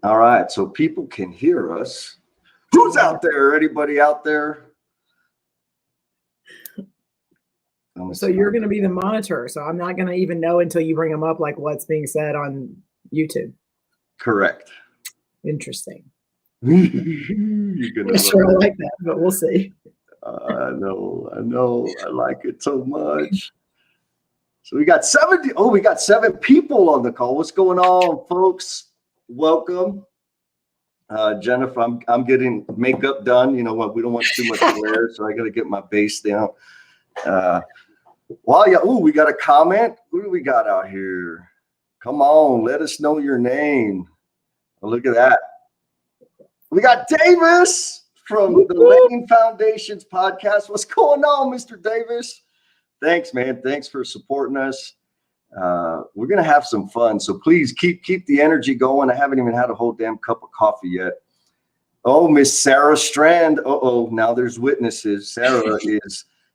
All right, so people can hear us. Who's out there? Anybody out there? So you're going to be the monitor. So I'm not going to even know until you bring them up, like what's being said on YouTube. Correct. Interesting. You're gonna I'm sure I like that, but we'll see. I know. I like it so much. So we got 70. Oh, we got 7 people on the call. What's going on, folks? Welcome. Jennifer, I'm getting makeup done. You know what? We don't want too much glare, so I got to get my base down. We got a comment. Who do we got out here? Come on, let us know your name. Oh, look at that. We got Davis from the Lane Foundation's podcast. What's going on, Mr. Davis? Thanks, man. Thanks for supporting us. We're gonna have some fun, so please keep the energy going. I haven't even had a whole damn cup of coffee yet. Oh, Miss Sarah Strand. Now there's witnesses.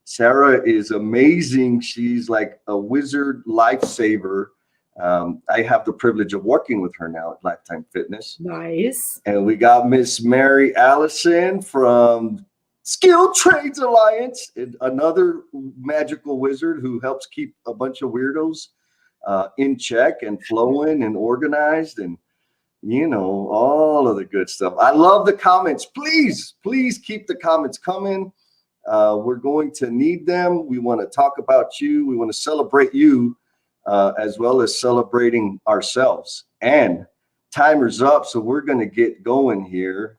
Sarah is amazing. She's like a wizard lifesaver. I have the privilege of working with her now at Lifetime Fitness. Nice. And we got Miss Mary Allison from Skilled Trades Alliance, another magical wizard who helps keep a bunch of weirdos in check and flowing and organized and, you know, all of the good stuff. I love the comments. Please keep the comments coming. We're going to need them. We want to talk about you. We want to celebrate you as well as celebrating ourselves. And timer's up, so we're going to get going here.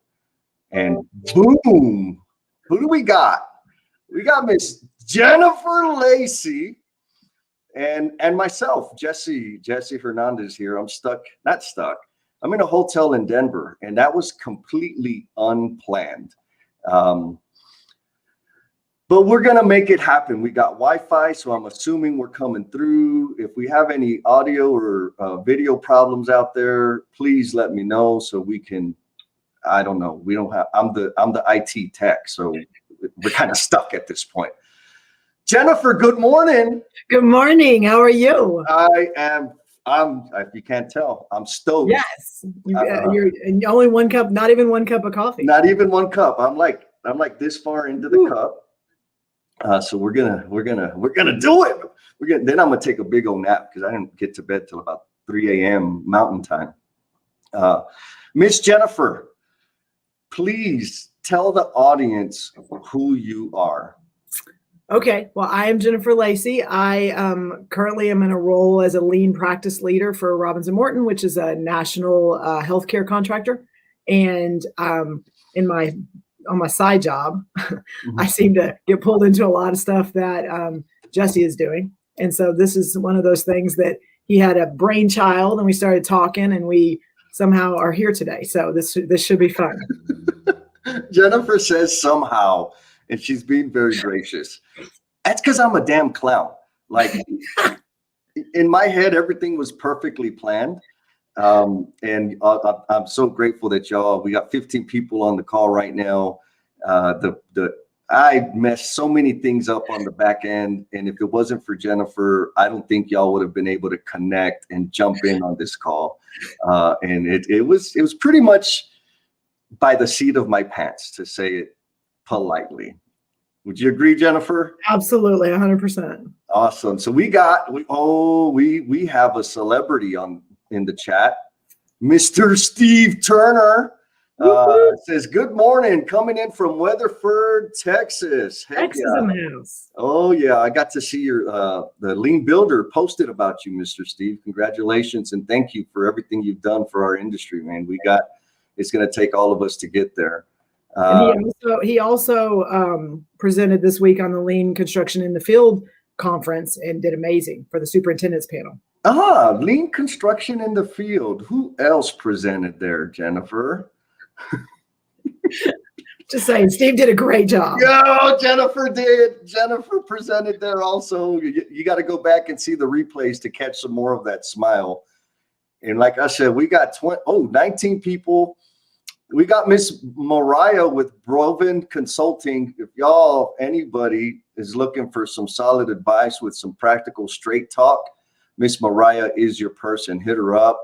And boom, who do we got? We got Miss Jennifer Lacy and myself, Jesse Hernandez here. Not stuck. I'm in a hotel in Denver, and that was completely unplanned. But we're going to make it happen. We got Wi-Fi, so I'm assuming we're coming through. If we have any audio or video problems out there, please let me know so we can, I don't know. We don't have, I'm the IT tech, so we're kind of stuck at this point. Jennifer, good morning. Good morning. How are you? If you can't tell, I'm stoked. Yes. You're only 1 cup, not even 1 cup of coffee. Not even 1 cup. I'm like this far into the cup. So we're gonna do it. Then I'm gonna take a big old nap because I didn't get to bed till about 3 a.m. Mountain Time. Miss Jennifer, please tell the audience who you are. Okay, well, I am Jennifer Lacy. I currently am in a role as a lean practice leader for Robbins & Morton, which is a national healthcare contractor. And on my side job, I seem to get pulled into a lot of stuff that Jesse is doing. And so this is one of those things that he had a brainchild and we started talking and we somehow are here today. So this should be fun. Jennifer says somehow, and she's being very gracious. That's because I'm a damn clown. Like in my head, everything was perfectly planned. And I'm so grateful that we got 15 people on the call right now. I messed so many things up on the back end. And if it wasn't for Jennifer, I don't think y'all would have been able to connect and jump in on this call. And it was pretty much by the seat of my pants, to say it politely. Would you agree, Jennifer? Absolutely. 100%. Awesome. So we have a celebrity in the chat. Mr. Steve Turner says, good morning, coming in from Weatherford, Texas. Texas in the house. Oh yeah, I got to see your the Lean Builder posted about you, Mr. Steve. Congratulations and thank you for everything you've done for our industry, man. It's going to take all of us to get there. And he also presented this week on the Lean Construction in the Field conference and did amazing for the superintendent's panel. Lean Construction in the Field. Who else presented there, Jennifer? Just saying, Steve did a great job. Yeah, Jennifer did. Jennifer presented there also. You got to go back and see the replays to catch some more of that smile. And like I said, we got 19 people. We got Miss Mariah with Broven Consulting. If anybody is looking for some solid advice with some practical straight talk, Miss Mariah is your person. Hit her up.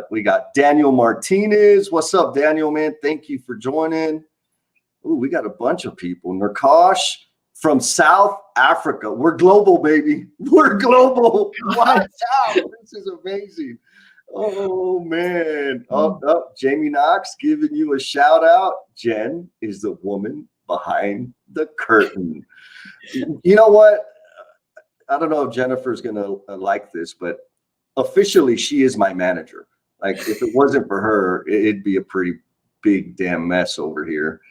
We got Daniel Martinez. What's up, Daniel, man? Thank you for joining. Ooh, we got a bunch of people. Nurkash from South Africa. We're global, baby. We're global. Watch out. This is amazing. Oh, man. Jamie Knox giving you a shout out. Jen is the woman behind the curtain. You know what? I don't know if Jennifer's going to like this, but officially she is my manager. Like if it wasn't for her, it'd be a pretty big damn mess over here.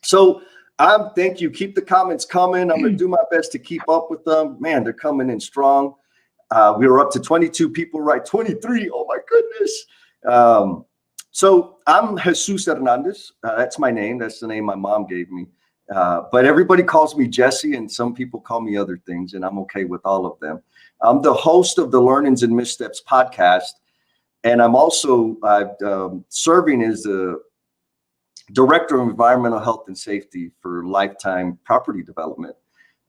So thank you. Keep the comments coming. I'm going to do my best to keep up with them. Man, they're coming in strong. We were up to 22 people, right? 23. Oh my goodness. So I'm Jesus Hernandez. That's my name. That's the name my mom gave me. But everybody calls me Jesse, and some people call me other things, and I'm okay with all of them. I'm the host of the Learnings and Missteps podcast, and I'm also serving as the Director of Environmental Health and Safety for Lifetime Property Development.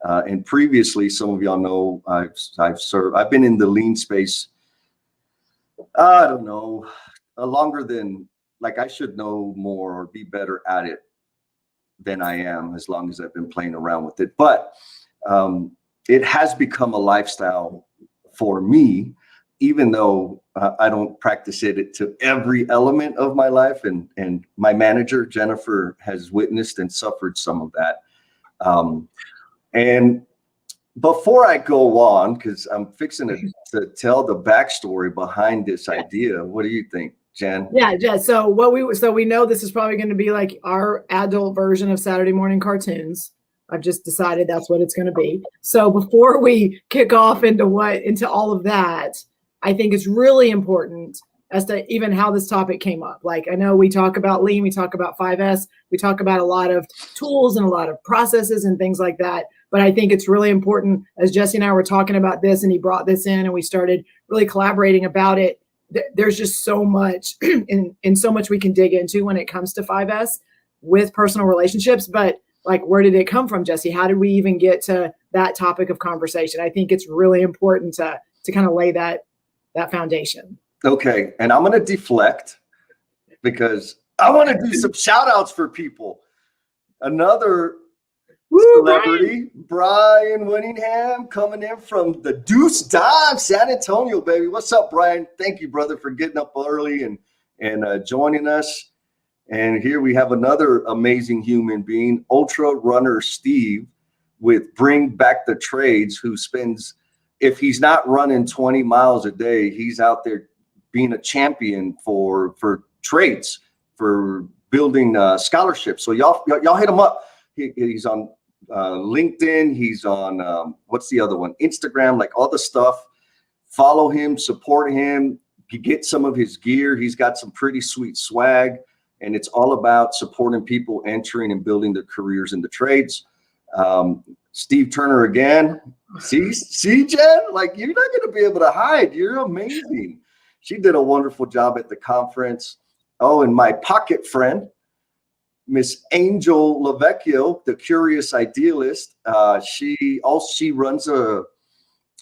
And previously, some of y'all know I've been in the lean space, I don't know, longer than, like, I should know more or be better at it than I am, as long as I've been playing around with it. But it has become a lifestyle for me, even though I don't practice it to every element of my life. And my manager, Jennifer, has witnessed and suffered some of that. And before I go on, because I'm fixing to tell the backstory behind this idea, what do you think, Jen? Yeah. So we know this is probably going to be like our adult version of Saturday morning cartoons. I've just decided that's what it's going to be. So before we kick off into all of that, I think it's really important as to even how this topic came up. Like, I know we talk about lean, we talk about 5S, we talk about a lot of tools and a lot of processes and things like that. But I think it's really important, as Jesse and I were talking about this and he brought this in and we started really collaborating about it. There's just so much and so much we can dig into when it comes to 5S with personal relationships. But like, where did it come from, Jesse? How did we even get to that topic of conversation? I think it's really important to kind of lay that foundation. Okay. And I'm going to deflect because I want to do some shout outs for people. Another celebrity, Brian Winningham, coming in from the Deuce Dive, San Antonio, baby. What's up, Brian? Thank you, brother, for getting up early and joining us. And here we have another amazing human being, ultra runner Steve with Bring Back the Trades, who spends, if he's not running 20 miles a day, he's out there being a champion for trades, for building scholarships. So y'all hit him up. He's on LinkedIn. He's on what's the other one? Instagram, like all the stuff. Follow him, support him. You get some of his gear. He's got some pretty sweet swag, and it's all about supporting people entering and building their careers in the trades. Steve Turner again. See, Jen, like, you're not going to be able to hide. You're amazing. She did a wonderful job at the conference. Oh, and my pocket friend, Miss Angel Lavecchio, the Curious Idealist. She runs a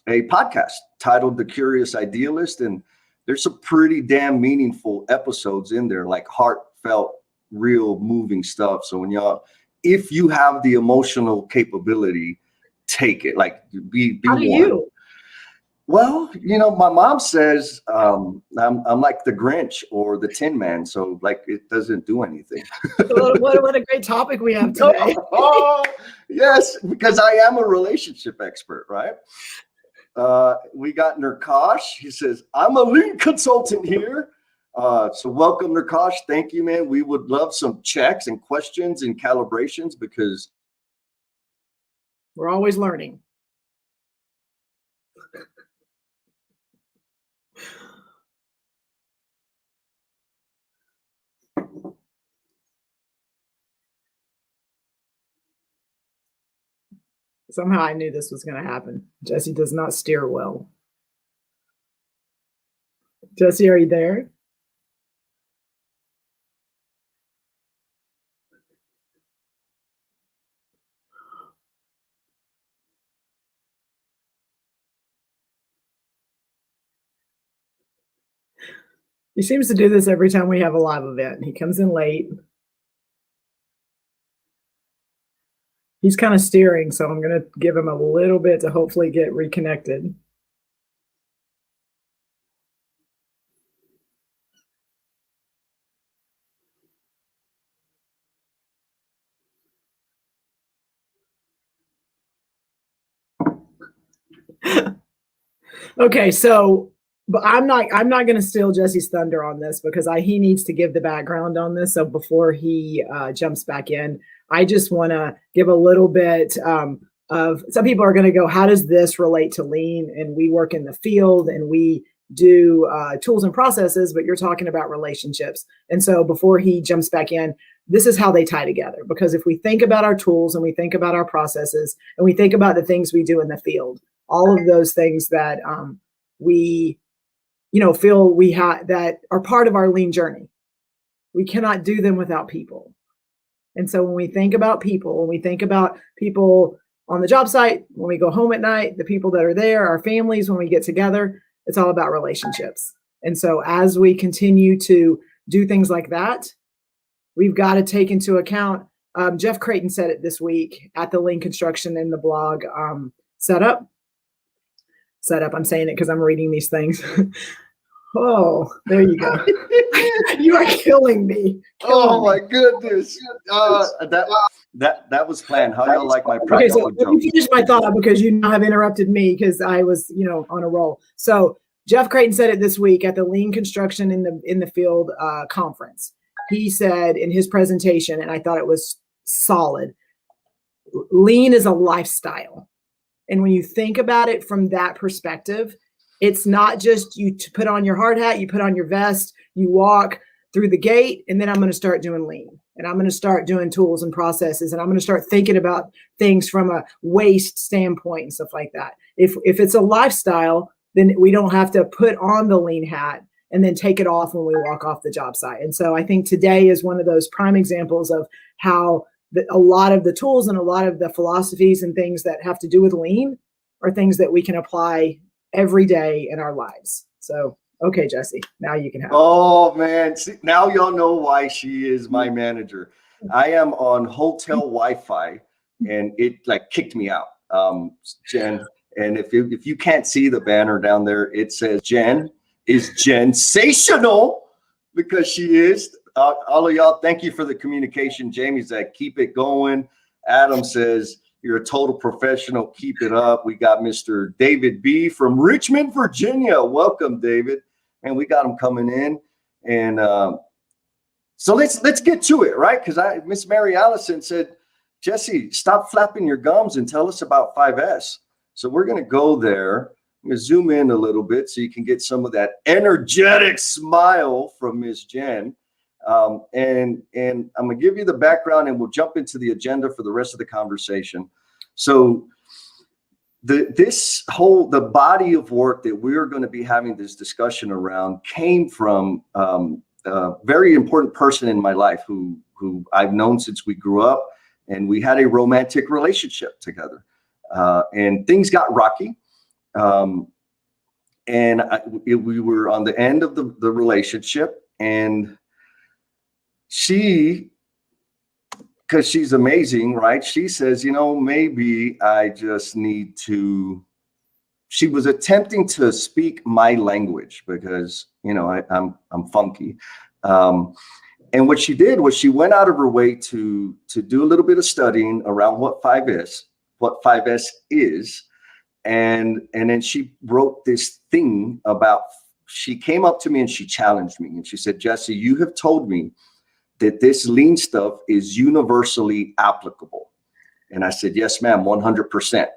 podcast titled The Curious Idealist, and there's some pretty damn meaningful episodes in there, like heartfelt, real moving stuff. So if you have the emotional capability, take it. Like, be How do warned. you? Well, my mom says I'm like the Grinch or the Tin Man, so like it doesn't do anything. What a great topic we have today. Oh, yes, because I am a relationship expert, right? We got Nurkash. He says, I'm a lead consultant here. So welcome, Nurkash. Thank you, man. We would love some checks and questions and calibrations because we're always learning. Somehow I knew this was going to happen. Jesse does not steer well. Jesse, are you there? He seems to do this every time we have a live event. He comes in late. He's kind of steering, so I'm going to give him a little bit to hopefully get reconnected. Okay, so but I'm not going to steal Jesse's thunder on this because he needs to give the background on this. So before he jumps back in, I just want to give a little bit of, some people are going to go, how does this relate to lean? And we work in the field and we do tools and processes, but you're talking about relationships. And so before he jumps back in, this is how they tie together. Because if we think about our tools and we think about our processes and we think about the things we do in the field, all of those things that we feel we have that are part of our lean journey, we cannot do them without people. And so when we think about people, when we think about people on the job site, when we go home at night, the people that are there, our families, when we get together, it's all about relationships. And so as we continue to do things like that, we've got to take into account, Jeff Creighton said it this week at the Lean Construction in the blog setup. I'm saying it because I'm reading these things. Oh, there you go. You are killing me. My goodness. That was planned. How y'all like my practical joke? Let me finish my thought because you have interrupted me because I was, on a roll. So Jeff Creighton said it this week at the Lean Construction in the Field conference. He said in his presentation, and I thought it was solid, lean is a lifestyle. And when you think about it from that perspective, it's not just you to put on your hard hat, you put on your vest, you walk through the gate, and then I'm going to start doing lean. And I'm going to start doing tools and processes. And I'm going to start thinking about things from a waste standpoint and stuff like that. If it's a lifestyle, then we don't have to put on the lean hat and then take it off when we walk off the job site. And so I think today is one of those prime examples of how a lot of the tools and a lot of the philosophies and things that have to do with lean are things that we can apply every day in our lives. So, okay, Jesse, now you can have it. Oh, man. See, now y'all know why she is my manager. I am on hotel Wi-Fi, and it kicked me out. Jen, and if you can't see the banner down there, it says Jen is sensational because she is. All of y'all, thank you for the communication. Jamie's keep it going. Adam says, you're a total professional. Keep it up. We got Mr. David B. from Richmond, Virginia. Welcome, David. And we got him coming in. And so let's get to it, right? Because Miss Mary Allison said, Jesse, stop flapping your gums and tell us about 5S. So we're going to go there. I'm going to zoom in a little bit so you can get some of that energetic smile from Miss Jen. And I'm going to give you the background and we'll jump into the agenda for the rest of the conversation. So the body of work that we're going to be having this discussion around came from a very important person in my life who I've known since we grew up, and we had a romantic relationship together. And things got rocky. And we were on the end of the relationship, and she, because she's amazing, right? She says, maybe I just need to, she was attempting to speak my language because, I'm funky. And what she did was she went out of her way to do a little bit of studying around what 5S is. And then she wrote this thing about, she came up to me and she challenged me. And she said, Jesse, you have told me that this lean stuff is universally applicable. And I said, yes, ma'am, 100%.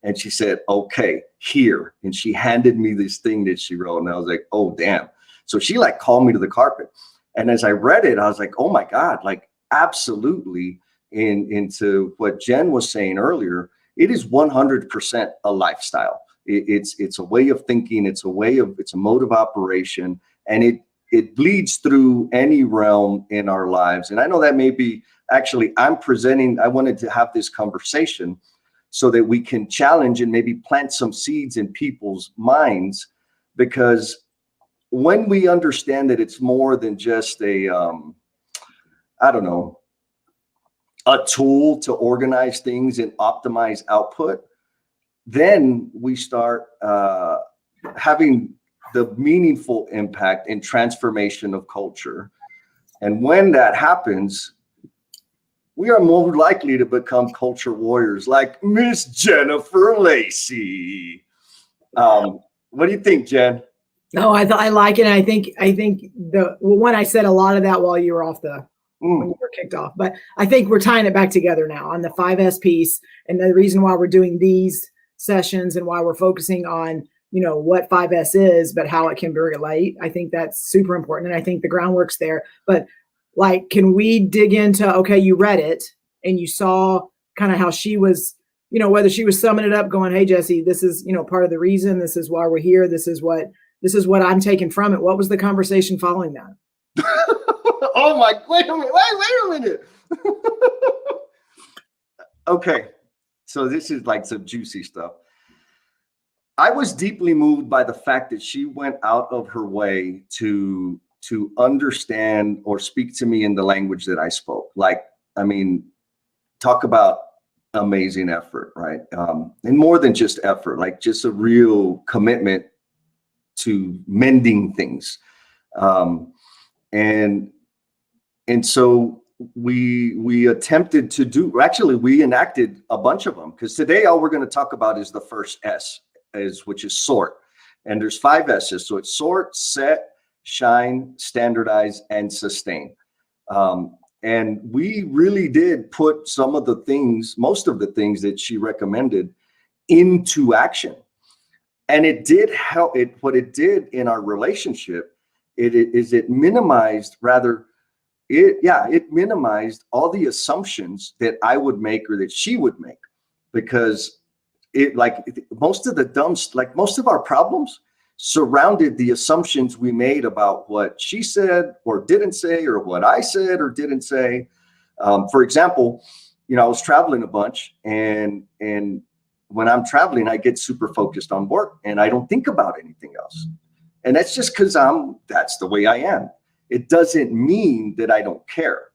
And she said, okay, here. And she handed me this thing that she wrote. And I was like, oh, damn. So she called me to the carpet. And as I read it, I was like, oh my God, absolutely into what Jen was saying earlier, it is 100% a lifestyle. It's a way of thinking. It's a mode of operation. And it bleeds through any realm in our lives. And I know that may be, actually, I wanted to have this conversation so that we can challenge and maybe plant some seeds in people's minds, because when we understand that it's more than just a, I don't know, a tool to organize things and optimize output, then we start having the meaningful impact and transformation of culture. And when that happens, we are more likely to become culture warriors like Miss Jennifer Lacy. What do you think, Jen? No, I like it. I think when I said a lot of that while you were off when you were kicked off, but I think we're tying it back together now on the 5S piece, and the reason why we're doing these sessions and why we're focusing on, what 5S is, but how it can relate. I think that's super important, and I think the groundwork's there. But like, can we dig into, okay, you read it and you saw kind of how she was, whether she was summing it up going, hey, Jesse, this is, part of the reason, this is why we're here. This is what I'm taking from it. What was the conversation following that? Oh my, wait a minute. Okay. So this is like some juicy stuff. I was deeply moved by the fact that she went out of her way to understand or speak to me in the language that I spoke. Like, I mean, talk about amazing effort, right? And more than just effort, like just a real commitment to mending things. And so we attempted to do, actually, we enacted a bunch of them, because today all we're going to talk about is the first S, which is sort. And there's 5 S's. So it's sort, set, shine, standardize, and sustain. And we really did put most of the things that she recommended into action. And it did help. What it did in our relationship, it minimized all the assumptions that I would make or that she would make, because most of our problems surrounded the assumptions we made about what she said or didn't say, or what I said or didn't say. For example, I was traveling a bunch, and when I'm traveling, I get super focused on work and I don't think about anything else. And that's just because that's the way I am. It doesn't mean that I don't care.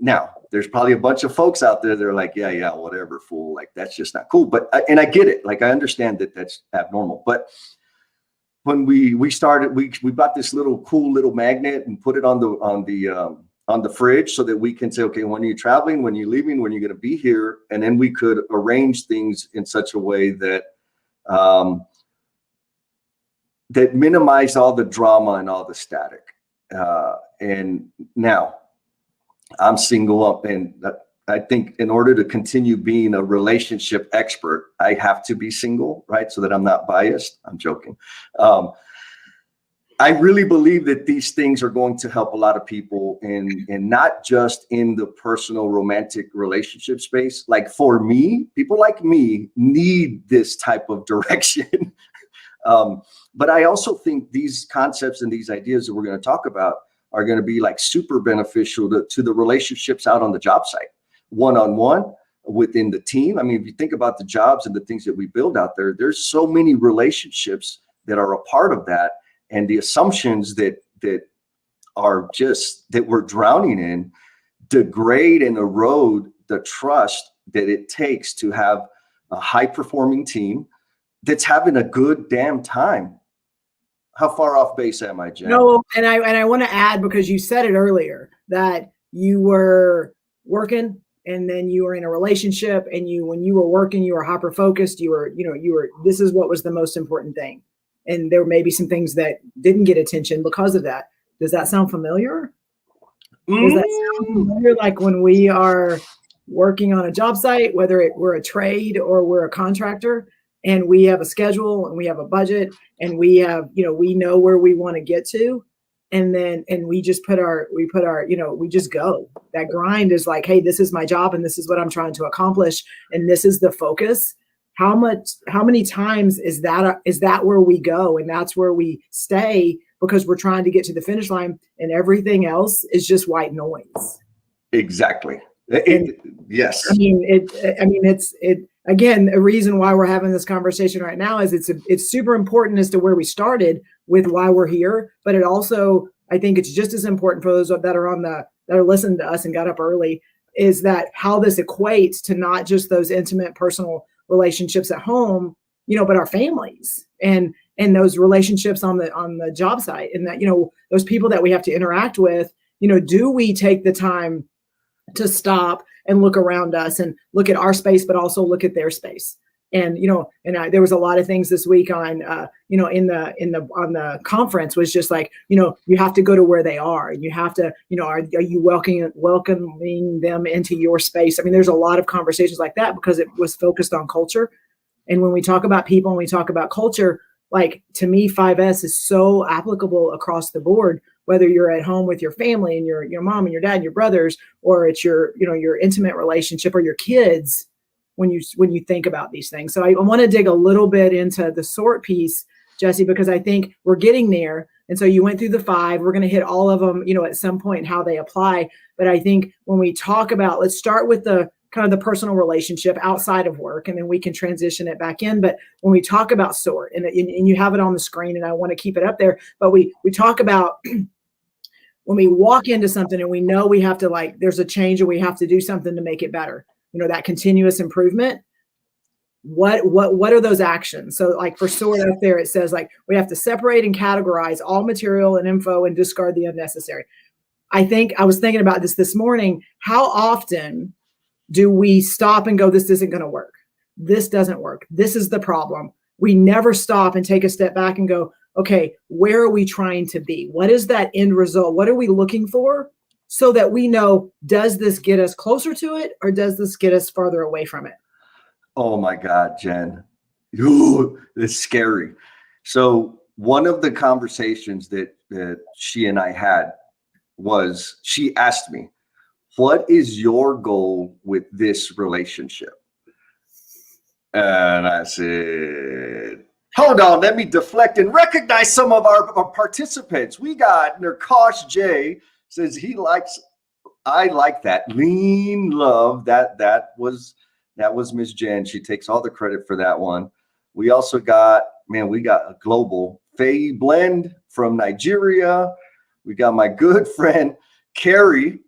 Now, there's probably a bunch of folks out there that are like, yeah, whatever, fool. Like, that's just not cool. But I get it. Like, I understand that that's abnormal. But when we started, we bought this cool little magnet and put it on the fridge so that we can say, okay, when are you traveling? When are you leaving? When are you going to be here? And then we could arrange things in such a way that that minimized all the drama and all the static. And now I'm single up, and I think in order to continue being a relationship expert, I have to be single, right? So that I'm not biased. I'm joking. I really believe that these things are going to help a lot of people, and not just in the personal romantic relationship space. Like, for me, people like me need this type of direction. But I also think these concepts and these ideas that we're going to talk about are going to be like super beneficial to the relationships out on the job site, one-on-one within the team. I mean, if you think about the jobs and the things that we build out there, there's so many relationships that are a part of that. And the assumptions that we're drowning in degrade and erode the trust that it takes to have a high performing team that's having a good damn time. How far off base am I, Jen? No, and I want to add, because you said it earlier, that you were working and then you were in a relationship, and when you were working, you were hyper focused. This is what was the most important thing. And there may be some things that didn't get attention because of that. Does that sound familiar? Does that sound familiar? Like when we are working on a job site, whether we're a trade or we're a contractor, and we have a schedule and we have a budget, and we have, we know where we want to get to. And we just we just go. That grind is like, hey, this is my job and this is what I'm trying to accomplish. And this is the focus. How many times is that where we go, and that's where we stay, because we're trying to get to the finish line, and everything else is just white noise. Exactly. Yes. It's again, a reason why we're having this conversation right now is it's super important as to where we started with why we're here. But it also, I think it's just as important for those that are listening to us and got up early, is that how this equates to not just those intimate personal relationships at home, but our families and those relationships on the job site, and that, those people that we have to interact with, do we take the time to stop and look around us and look at our space, but also look at their space. And, there was a lot of things this week on, on the conference was just like, you have to go to where they are, and you have to, are you welcoming them into your space? I mean, there's a lot of conversations like that because it was focused on culture. And when we talk about people and we talk about culture, like, to me, 5S is so applicable across the board, whether you're at home with your family and your mom and your dad and your brothers, or it's your intimate relationship or your kids, when you think about these things. So I want to dig a little bit into the sort piece, Jesse, because I think we're getting there. And so you went through the 5, we're going to hit all of them, at some point, how they apply. But I think when we talk about, let's start with the kind of the personal relationship outside of work, and then we can transition it back in. But when we talk about sort, and you have it on the screen, and I want to keep it up there, but we talk about when we walk into something and we know we have to, there's a change or we have to do something to make it better, that continuous improvement. What are those actions? So for sort up there, it says we have to separate and categorize all material and info and discard the unnecessary. I was thinking about this morning. How often do we stop and go, this isn't going to work? This doesn't work. This is the problem. We never stop and take a step back and go, okay, where are we trying to be? What is that end result? What are we looking for? So that we know, does this get us closer to it, or does this get us farther away from it? Oh my God, Jen. Ooh, it's scary. So one of the conversations that she and I had was, she asked me, what is your goal with this relationship? And I said, hold on, let me deflect and recognize some of our participants. We got Nirkosh J says I like that lean love. That was Miss Jen. She takes all the credit for that one. We also got, we got a global Faye Blend from Nigeria. We got my good friend Carrie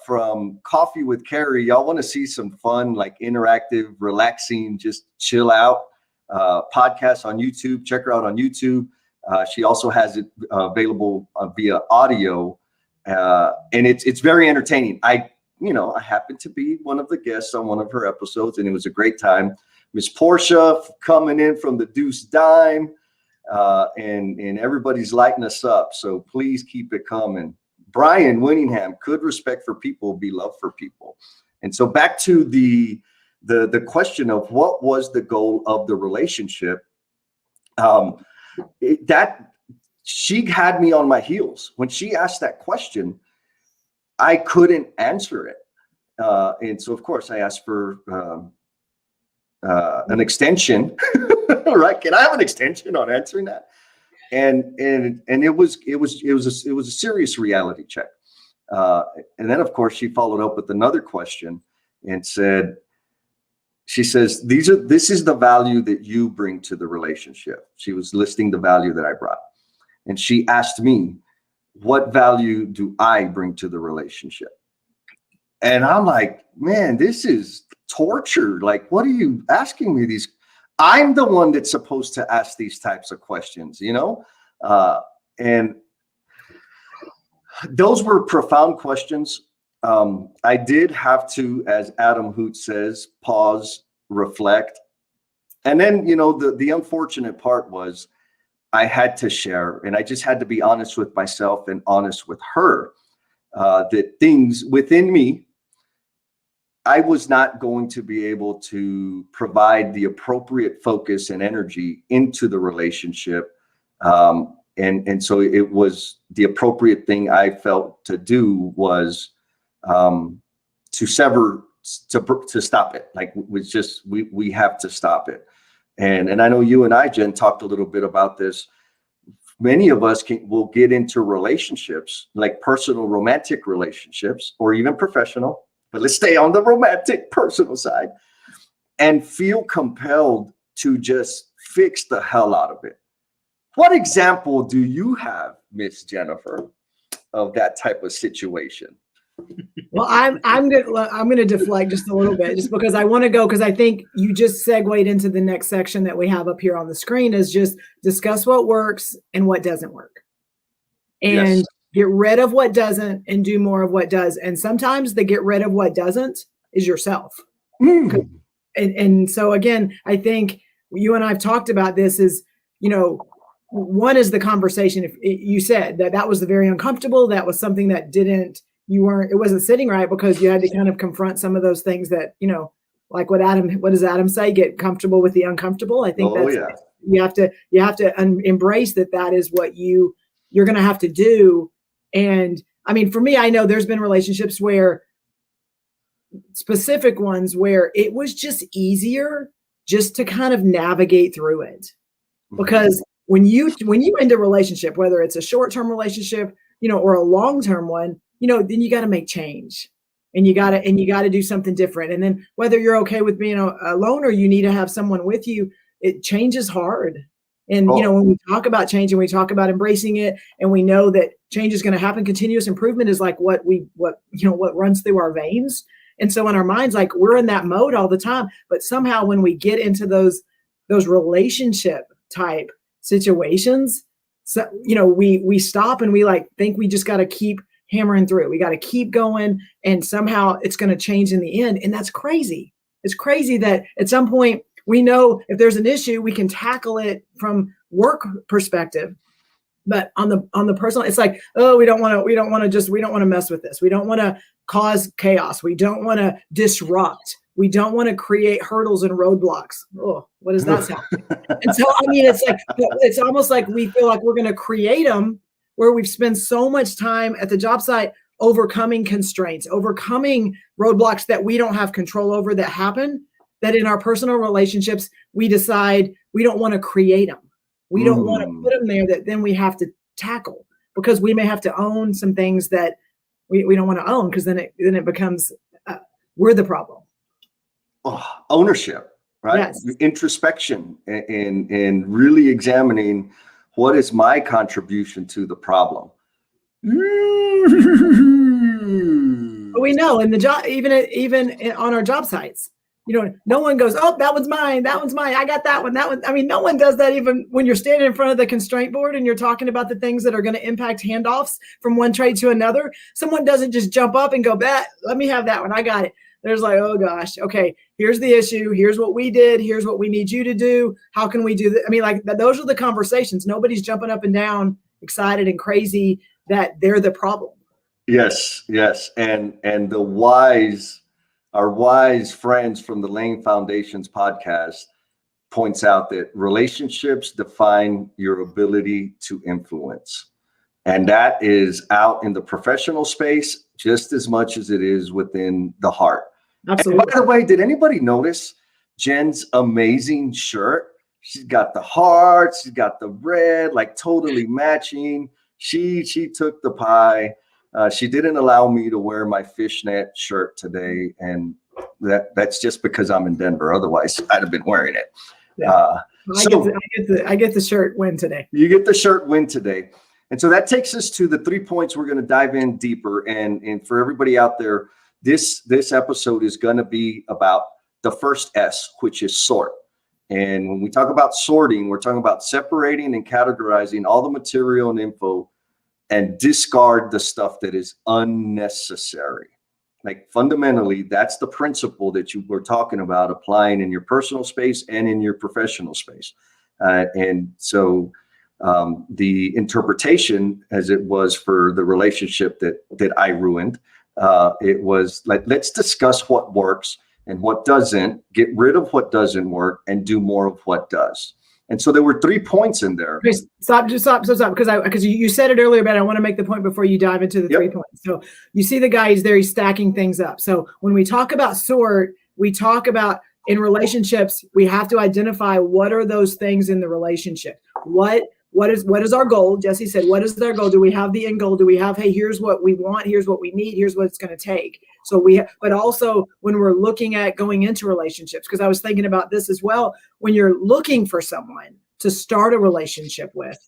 from Coffee with Carrie. Y'all want to see some fun, interactive, relaxing, just chill out podcast on YouTube? Check her out on YouTube. She also has it available via audio, and it's very entertaining. I happened to be one of the guests on one of her episodes, and it was a great time. Miss Portia coming in from the Deuce Dime, and everybody's lighting us up. So please keep it coming. Brian Winningham, could respect for people be love for people? And so back to the question of what was the goal of the relationship, that she had me on my heels. When she asked that question, I couldn't answer it. And so, of course, I asked for an extension, right? Can I have an extension on answering that? And it was a serious reality check. And then, of course, she followed up with another question and said, she says, this is the value that you bring to the relationship. She was listing the value that I brought. And she asked me, what value do I bring to the relationship? And I'm like, man, this is torture. What are you asking me these? I'm the one that's supposed to ask these types of questions, and those were profound questions. I did have to, as Adam Hoot says, pause, reflect. And then, the unfortunate part was I had to share, and I just had to be honest with myself and honest with her, that things within me, I was not going to be able to provide the appropriate focus and energy into the relationship. And so it was the appropriate thing I felt to do was to sever, to stop it. We have to stop it. And I know you and I, Jen, talked a little bit about this. Many of us will get into relationships, like personal romantic relationships, or even professional, but let's stay on the romantic personal side, and feel compelled to just fix the hell out of it. What example do you have, Miss Jennifer, of that type of situation? Well, I'm gonna deflect just a little bit, just because I want to go, because I think you just segued into the next section that we have up here on the screen, is just discuss what works and what doesn't work, and get rid of what doesn't and do more of what does. And sometimes the get rid of what doesn't is yourself. And so again, I think you and I've talked about this is, one is the conversation. If you said that was the very uncomfortable, that was something that it wasn't sitting right, because you had to kind of confront some of those things that, like what does Adam say? Get comfortable with the uncomfortable. I think you have to embrace that is what you're going to have to do. And I mean, for me, I know there's been relationships specific ones where it was just easier just to kind of navigate through it. Because when you end a relationship, whether it's a short-term relationship, or a long-term one, then you got to make change, and you got to do something different. And then whether you're okay with being alone or you need to have someone with you, change is hard. And, when we talk about change and we talk about embracing it, and we know that change is going to happen, continuous improvement is like what runs through our veins. And so in our minds, like, we're in that mode all the time, but somehow when we get into those relationship type situations, so, we stop and we think we just got to keep hammering through it. We got to keep going, and somehow it's going to change in the end. And that's crazy. It's crazy that at some point we know if there's an issue, we can tackle it from work perspective. But on the personal, it's like, oh, we don't want to mess with this. We don't want to cause chaos. We don't want to disrupt. We don't want to create hurdles and roadblocks. Oh, what does that sound like? And so, I mean, it's almost like we feel like we're going to create them, where we've spent so much time at the job site overcoming constraints, overcoming roadblocks that we don't have control over that happen, that in our personal relationships, we decide we don't want to create them. We don't want to put them there that then we have to tackle, because we may have to own some things that we don't want to own, because then it becomes we're the problem. Ownership, right? Yes. Introspection, and really examining what is my contribution to the problem. We know in the job, even on our job sites, no one goes, oh, that one's mine. That one's mine. I got that one. That one. I mean, no one does that, even when you're standing in front of the constraint board and you're talking about the things that are going to impact handoffs from one trade to another. Someone doesn't just jump up and go, let me have that one. I got it. There's like, oh gosh, okay, here's the issue. Here's what we did. Here's what we need you to do. How can we do that? I mean, like, those are the conversations. Nobody's jumping up and down, excited and crazy that they're the problem. Yes. And our wise friends from the Lane Foundation's podcast points out that relationships define your ability to influence. And that is out in the professional space just as much as it is within the heart. Absolutely. And by the way, did anybody notice Jen's amazing shirt? She's got the heart, she's got the red, like totally matching. She took the pie. She didn't allow me to wear my fishnet shirt today, and that's just because I'm in Denver. Otherwise, I'd have been wearing it. Yeah. I get the shirt win today. You get the shirt win today. And so that takes us to the 3 points we're going to dive in deeper. And for everybody out there, this episode is going to be about the first S, which is sort. And when we talk about sorting, we're talking about separating and categorizing all the material and info and discard the stuff that is unnecessary. Like, fundamentally, that's the principle that you were talking about applying in your personal space and in your professional space. And so the interpretation, as it was for the relationship that I ruined, it was like, let's discuss what works and what doesn't, get rid of what doesn't work, and do more of what does. And so there were 3 points in there. Okay, stop, because you said it earlier, but I want to make the point before you dive into the 3 points. So you see the guy, he's stacking things up. So when we talk about sort, we talk about in relationships, we have to identify what are those things in the relationship. What is our goal? Jesse said, what is our goal? Do we have the end goal? Do we have, hey, here's what we want, here's what we need, here's what it's going to take. So but also when we're looking at going into relationships, because I was thinking about this as well, when you're looking for someone, to start a relationship with?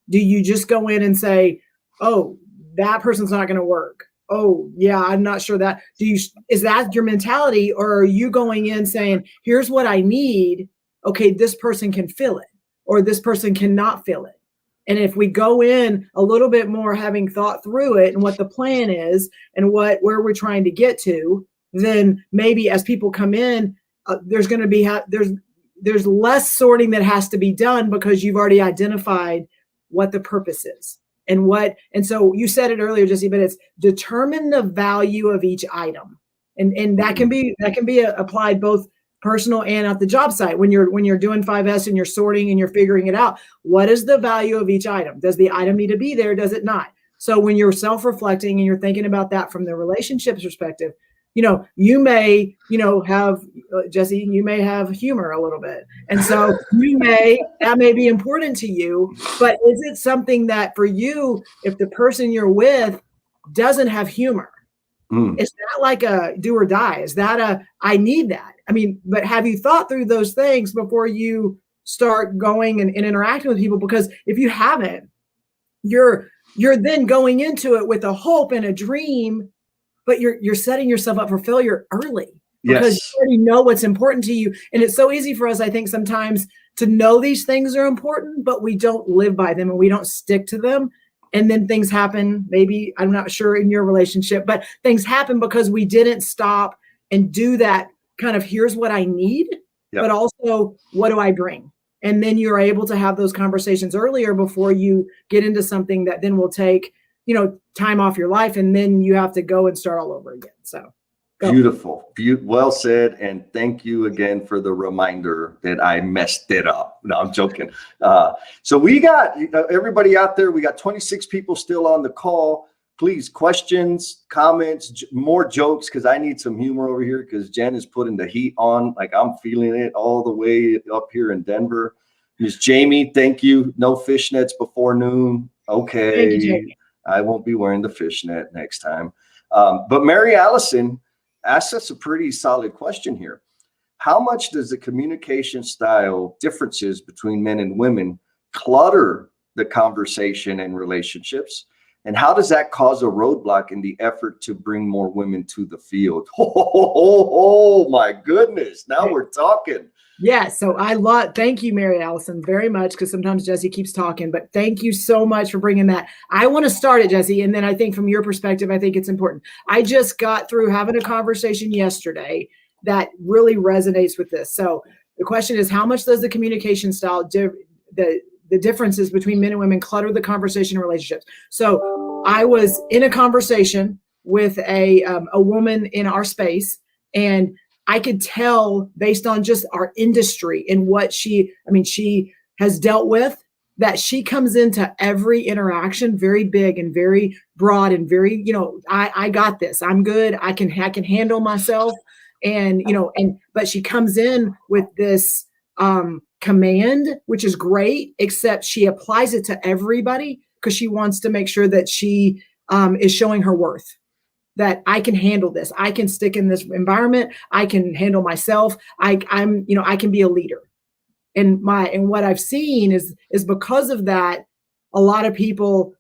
Do you just go in and say, oh, that person's not going to work? Oh, yeah, I'm not sure that. Is that your mentality? Or are you going in saying, here's what I need. Okay, this person can fill it, or this person cannot fill it. And if we go in a little bit more having thought through it and what the plan is and where we're trying to get to, then maybe as people come in, there's going to be there's less sorting that has to be done because you've already identified what the purpose is and so you said it earlier, Jesse, but it's determine the value of each item, and that can be applied both personal and at the job site. When you're doing 5S and you're sorting and you're figuring it out, what is the value of each item? Does the item need to be there? Does it not? So when you're self-reflecting and you're thinking about that from the relationships perspective, you may, have, Jesse, you may have humor a little bit. And so that may be important to you, but is it something that for you, if the person you're with doesn't have humor, is that like a do or die? Is that I need that? I mean, but have you thought through those things before you start going and interacting with people? Because if you haven't, you're then going into it with a hope and a dream, but you're setting yourself up for failure early because you already know what's important to you. And it's so easy for us, I think, sometimes to know these things are important, but we don't live by them and we don't stick to them. And then things happen, maybe, I'm not sure in your relationship, but things happen because we didn't stop and do that kind of, here's what I need, but also what do I bring? And then you're able to have those conversations earlier before you get into something that then will take, time off your life. And then you have to go and start all over again. So beautiful. Well said. And thank you again for the reminder that I messed it up. No, I'm joking. So we got everybody out there. We got 26 people still on the call. Please, questions, comments, more jokes, because I need some humor over here because Jen is putting the heat on. Like I'm feeling it all the way up here in Denver. Miss Jamie, thank you. No fishnets before noon. Okay. Thank you, Jamie. I won't be wearing the fishnet next time. But Mary Allison asked us a pretty solid question here. How much does the communication style differences between men and women clutter the conversation and relationships? And how does that cause a roadblock in the effort to bring more women to the field? Oh my goodness. Now we're talking. Yeah. So thank you, Mary Allison, very much, because sometimes Jesse keeps talking, but thank you so much for bringing that. I want to start it, Jesse. And then I think from your perspective, I think it's important. I just got through having a conversation yesterday that really resonates with this. So the question is, how much does the communication style, the differences between men and women clutter the conversation and relationships? So I was in a conversation with a woman in our space, and I could tell based on just our industry and what she has dealt with, that she comes into every interaction very big and very broad and very, I got this, I'm good, I can handle myself. And, but she comes in with this command, which is great, except she applies it to everybody because she wants to make sure that she is showing her worth. That I can handle this. I can stick in this environment. I can handle myself. I can be a leader. And what I've seen is because of that, a lot of people,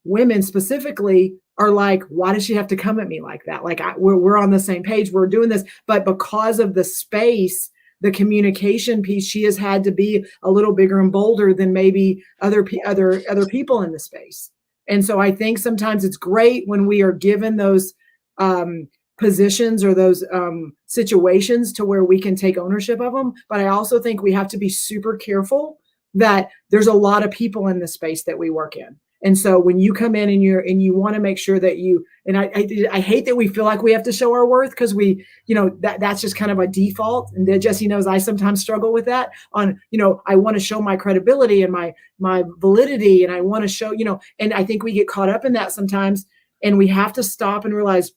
women specifically, are like, why does she have to come at me like that? Like we're on the same page. We're doing this, but because of the space, the communication piece, she has had to be a little bigger and bolder than maybe other people in the space. And so I think sometimes it's great when we are given those positions or those situations to where we can take ownership of them. But I also think we have to be super careful that there's a lot of people in the space that we work in. And so when you come in and you want to make sure that I hate that we feel like we have to show our worth because that's just kind of a default. And that Jesse knows I sometimes struggle with that on, I want to show my credibility and my validity. And I want to show, and I think we get caught up in that sometimes, and we have to stop and realize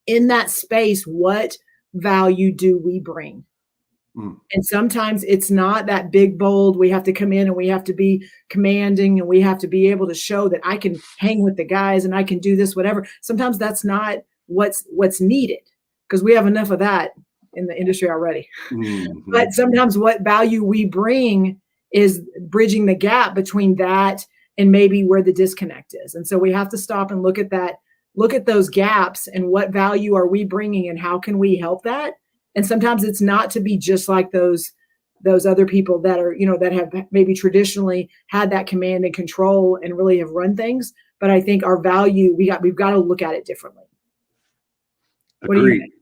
in that space, what value do we bring? And sometimes it's not that big, bold. We have to come in and we have to be commanding and we have to be able to show that I can hang with the guys and I can do this, whatever. Sometimes that's not what's needed because we have enough of that in the industry already. But sometimes what value we bring is bridging the gap between that and maybe where the disconnect is. And so we have to stop and look at that, look at those gaps and what value are we bringing and how can we help that? And sometimes it's not to be just like those other people that are, that have maybe traditionally had that command and control and really have run things. But I think our value, we've got to look at it differently. Agreed.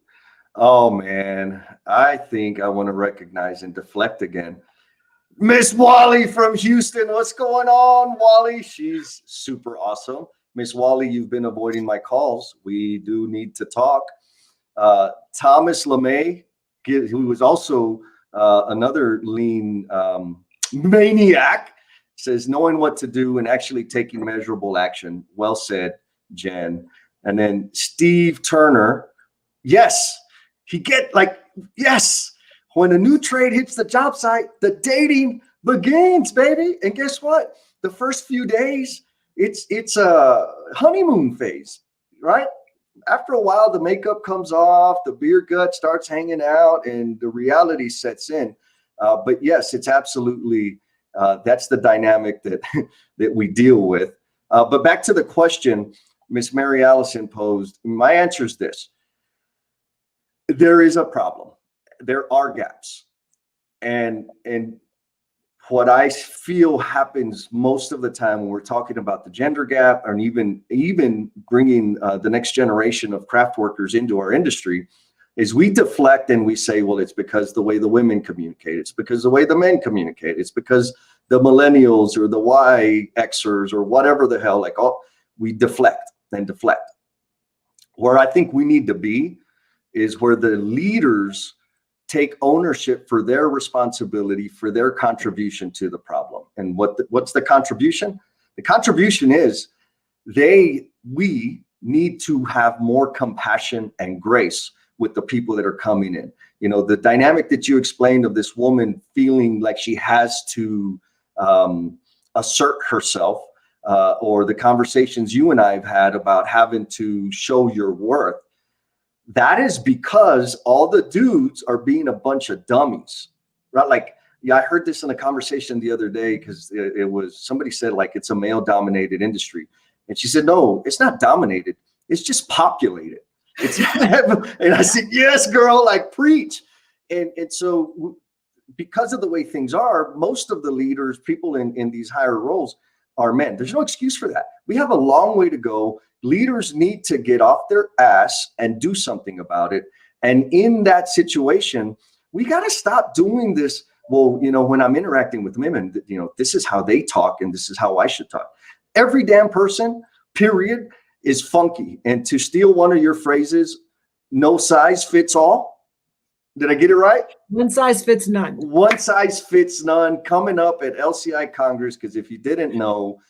Oh man, I think I want to recognize and deflect again. Miss Wally from Houston, what's going on, Wally? She's super awesome. Miss Wally, you've been avoiding my calls. We do need to talk. Thomas LeMay, who was also another lean maniac, says knowing what to do and actually taking measurable action. Well said, Jen. And then Steve Turner, yes, yes. When a new trade hits the job site, the dating begins, baby. And guess what? The first few days, it's a honeymoon phase, right? After a while, the makeup comes off, the beer gut starts hanging out, and the reality sets in. But yes, it's absolutely, that's the dynamic that we deal with. But back to the question Miss Mary Allison posed, my answer is this. There is a problem. There are gaps. And what I feel happens most of the time when we're talking about the gender gap, and even bringing the next generation of craft workers into our industry, is we deflect and we say, well, it's because the way the women communicate, it's because the way the men communicate, it's because the millennials or the Y Xers or whatever the hell, we deflect and deflect. Where I think we need to be is where the leaders take ownership for their responsibility, for their contribution to the problem. And what's the contribution? The contribution is we need to have more compassion and grace with the people that are coming in. The dynamic that you explained of this woman feeling like she has to assert herself, or the conversations you and I have had about having to show your worth. That is because all the dudes are being a bunch of dummies, right? I heard this in a conversation the other day because it was somebody said it's a male dominated industry. And she said, no, it's not dominated. It's just populated. And I said, yes, girl, preach. And so because of the way things are, most of the leaders, people in these higher roles are men. There's no excuse for that. We have a long way to go. Leaders need to get off their ass and do something about it. And in that situation, we got to stop doing this. Well, when I'm interacting with women, this is how they talk and this is how I should talk. Every damn person, period, is funky. And to steal one of your phrases, no size fits all. Did I get it right? One size fits none. One size fits none coming up at LCI Congress. Because if you didn't know,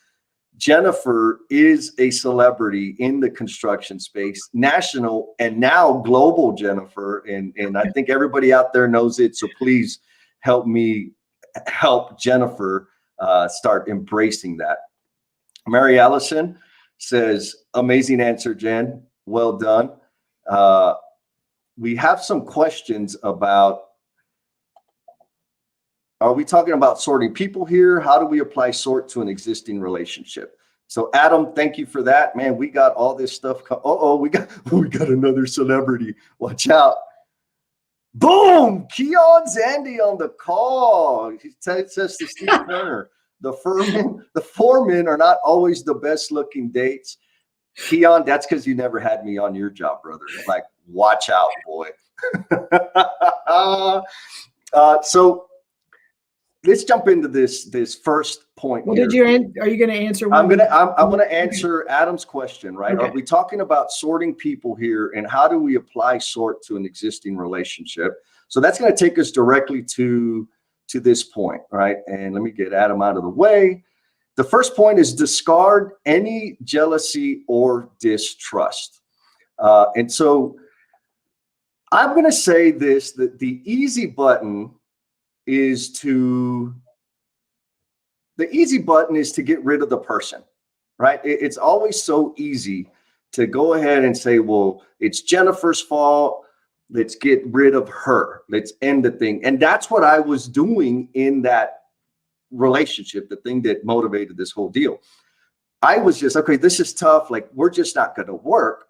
Jennifer is a celebrity in the construction space, national and now global Jennifer. And I think everybody out there knows it. So please help me help Jennifer start embracing that. Mary Allison says, amazing answer, Jen. Well done. We have some questions about, are we talking about sorting people here? How do we apply sort to an existing relationship? So Adam, thank you for that. Man, we got all this stuff. We got another celebrity. Watch out. Boom! Keon Zandy on the call. He says to Steve Turner, the foremen are not always the best looking dates. Keon, that's because you never had me on your job, brother. Watch out, boy. So let's jump into this first point. Well, here. Are you going to answer one? I'm going to answer Adam's question, right? Okay. Are we talking about sorting people here, and how do we apply sort to an existing relationship? So that's going to take us directly to this point, right? And let me get Adam out of the way. The first point is discard any jealousy or distrust. And so I'm going to say this, that the easy button is to get rid of the person, right? It's always so easy to go ahead and say, well, it's Jennifer's fault. Let's get rid of her. Let's end the thing. And that's what I was doing in that relationship, the thing that motivated this whole deal. I was just, okay, this is tough. Like, we're just not going to work.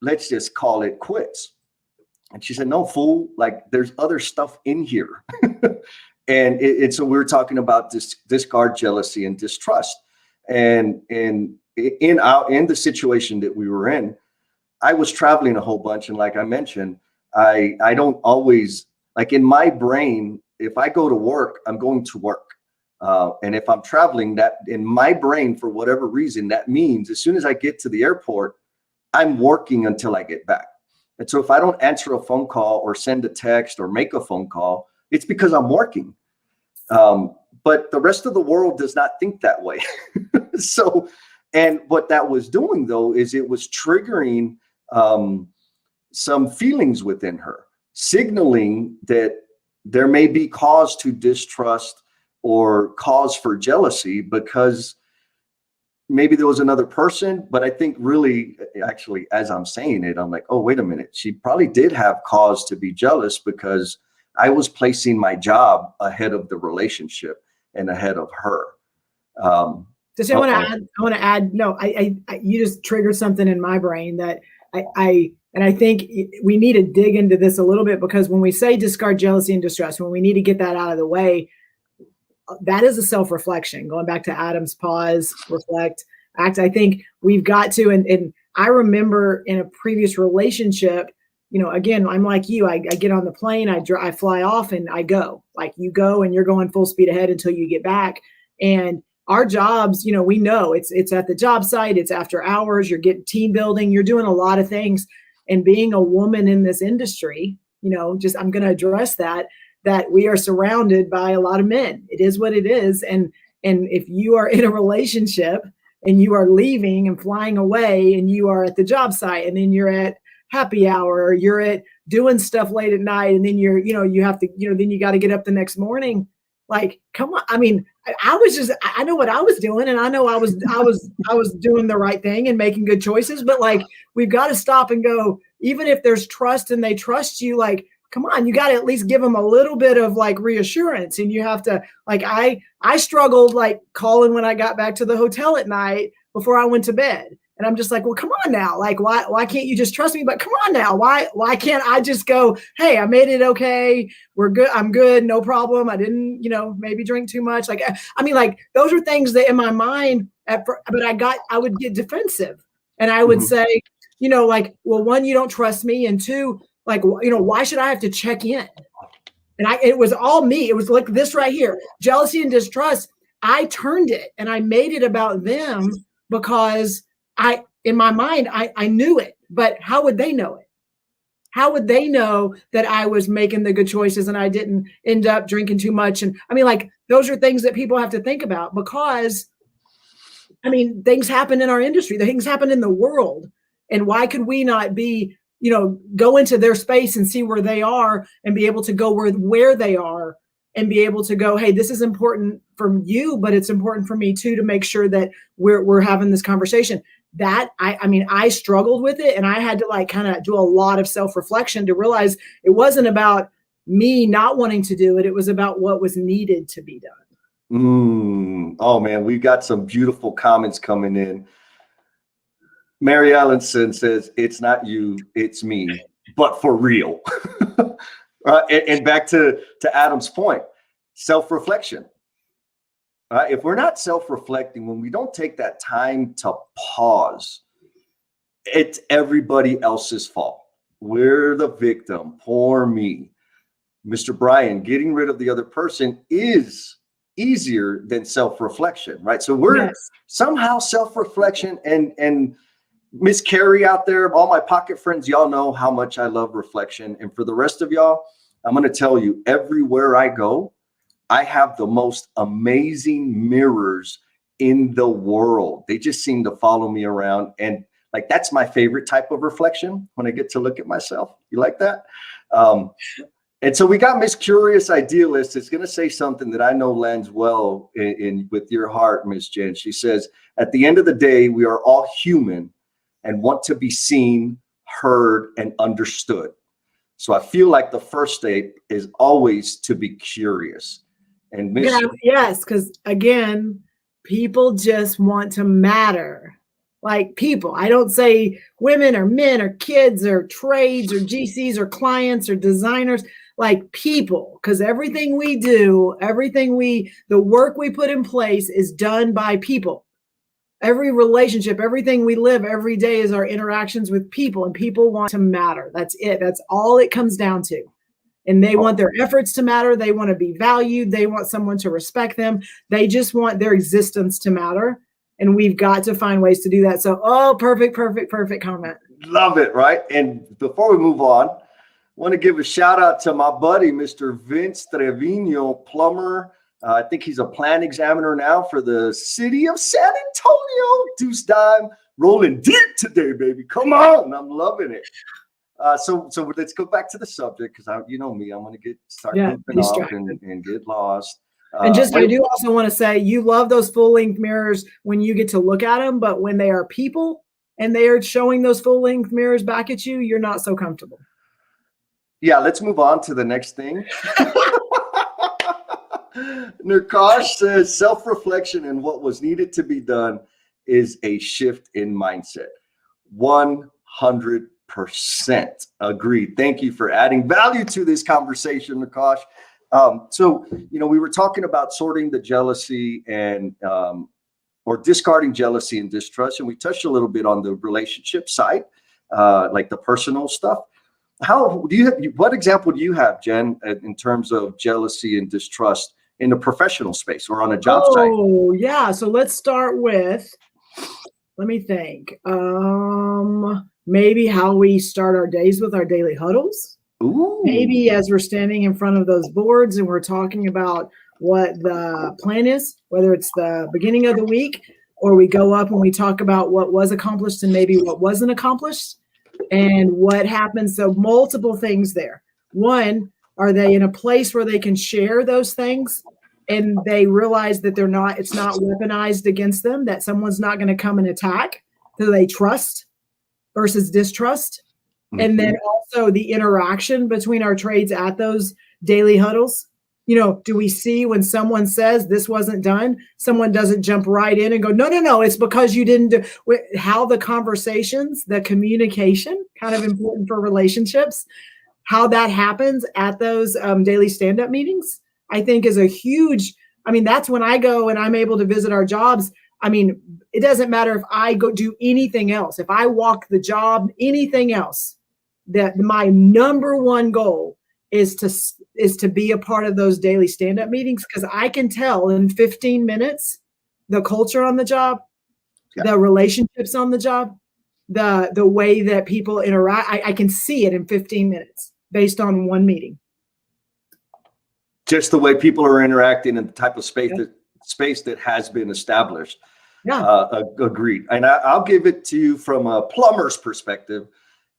Let's just call it quits. And she said, no, fool, like there's other stuff in here. And so we were talking about discard, jealousy, and distrust. And in the situation that we were in, I was traveling a whole bunch. And like I mentioned, I don't always, like in my brain, if I go to work, I'm going to work. And if I'm traveling, that in my brain, for whatever reason, that means as soon as I get to the airport, I'm working until I get back. And so if I don't answer a phone call or send a text or make a phone call, it's because I'm working. But the rest of the world does not think that way. So, and what that was doing though, is it was triggering some feelings within her, signaling that there may be cause to distrust or cause for jealousy because maybe there was another person. But I think really, actually, as I'm saying it, I'm like, oh, wait a minute. She probably did have cause to be jealous because I was placing my job ahead of the relationship and ahead of her. Just I want to add, no, I you just triggered something in my brain that I think we need to dig into this a little bit, because when we say discard jealousy and distrust, when we need to get that out of the way, that is a self-reflection. Going back to Adam's pause, reflect, act. I think we've got to, and I remember in a previous relationship, you know, again, I'm like you, I get on the plane, I fly off and I go. Like, you go and you're going full speed ahead until you get back. And our jobs, you know, we know it's at the job site, it's after hours, you're getting team building, you're doing a lot of things. And being a woman in this industry, you know, just, I'm going to address that we are surrounded by a lot of men. It is what it is. And if you are in a relationship and you are leaving and flying away and you are at the job site and then you're at happy hour, or you're at doing stuff late at night, and then you're, you know, you have to, you know, then you got to get up the next morning. Like, come on. I mean, I know what I was doing, and I know I was doing the right thing and making good choices, but like, we've got to stop and go, even if there's trust and they trust you, like, come on, you got to at least give them a little bit of like reassurance. And you have to, like, I struggled like calling when I got back to the hotel at night before I went to bed. And I'm just like, well, come on now. Like, why can't you just trust me? But come on now. Why can't I just go, hey, I made it okay. We're good. I'm good. No problem. I didn't, you know, maybe drink too much. Like, I mean, like, those are things that in my mind, but I would get defensive, and I would say, you know, like, well, one, you don't trust me. And two, like, you know, why should I have to check in? And it was all me. It was like this right here, jealousy and distrust. I turned it and I made it about them because in my mind, I knew it, but how would they know it? How would they know that I was making the good choices and I didn't end up drinking too much? And I mean, like, those are things that people have to think about, because, I mean, things happen in our industry, things happen in the world. And why could we not be, you know, go into their space and see where they are and be able to go where they are and be able to go, hey, this is important for you, but it's important for me too, to make sure that we're having this conversation. That I mean, I struggled with it, and I had to like kind of do a lot of self-reflection to realize it wasn't about me not wanting to do it. It was about what was needed to be done. Oh man, we got some beautiful comments coming in. Mary Allenson says, it's not you, it's me, but for real. And back to Adam's point, self-reflection. If we're not self-reflecting, when we don't take that time to pause, it's everybody else's fault. We're the victim. Poor me. Mr. Brian, getting rid of the other person is easier than self-reflection, right? So we're somehow self-reflection, and Miss Carrie out there, all my pocket friends, y'all know how much I love reflection. And for the rest of y'all, I'm going to tell you, everywhere I go, I have the most amazing mirrors in the world. They just seem to follow me around. And like, that's my favorite type of reflection, when I get to look at myself. You like that? And so we got Miss Curious Idealist. It's going to say something that I know lands well in with your heart, Miss Jen. She says, at the end of the day, we are all human and want to be seen, heard, and understood. So I feel like the first step is always to be curious. and mission. Yes, because again, people just want to matter. Like people, I don't say women or men or kids or trades or GCs or clients or designers, like people, because everything we do, the work we put in place is done by people. Every relationship, everything we live every day is our interactions with people, and people want to matter. That's it. That's all it comes down to. And they want their efforts to matter. They want to be valued. They want someone to respect them. They just want their existence to matter. And we've got to find ways to do that. So, perfect comment. Love it, right? And before we move on, I want to give a shout out to my buddy, Mr. Vince Trevino, plumber. I think he's a plan examiner now for the city of San Antonio. Deuce dime, rolling deep today, baby. Come on, I'm loving it. So let's go back to the subject, because you know me, I'm going to start moving off and get lost. And I do also want to say, you love those full length mirrors when you get to look at them, but when they are people and they are showing those full length mirrors back at you, you're not so comfortable. Yeah, let's move on to the next thing. Nirkash says self-reflection and what was needed to be done is a shift in mindset. 100% agreed. Thank you for adding value to this conversation, Nirkash. So, we were talking about sorting the jealousy and or discarding jealousy and distrust, and we touched a little bit on the relationship side, like the personal stuff. What example do you have, Jen, in terms of jealousy and distrust in the professional space or on a job site? Oh, yeah. So let's start with, let me think. Maybe how we start our days with our daily huddles. Ooh. Maybe as we're standing in front of those boards and we're talking about what the plan is, whether it's the beginning of the week, or we go up and we talk about what was accomplished and maybe what wasn't accomplished and what happened. So multiple things there. One, are they in a place where they can share those things and they realize that it's not weaponized against them, that someone's not going to come and attack? Do they trust versus distrust? Mm-hmm. And then also the interaction between our trades at those daily huddles. Do we see when someone says this wasn't done, someone doesn't jump right in and go, no, it's because you didn't do how the conversations, the communication, kind of important for relationships, how that happens at those daily stand-up meetings, I think is a huge, that's when I go and I'm able to visit our jobs. It doesn't matter if I go do anything else. If I walk the job, anything else, that my number one goal is to be a part of those daily stand-up meetings, because I can tell in 15 minutes the culture on the job, the relationships on the job, the way that people interact. I can see it in 15 minutes based on one meeting. Just the way people are interacting in the type of space that has been established. Yeah, agreed. And I'll give it to you from a plumber's perspective.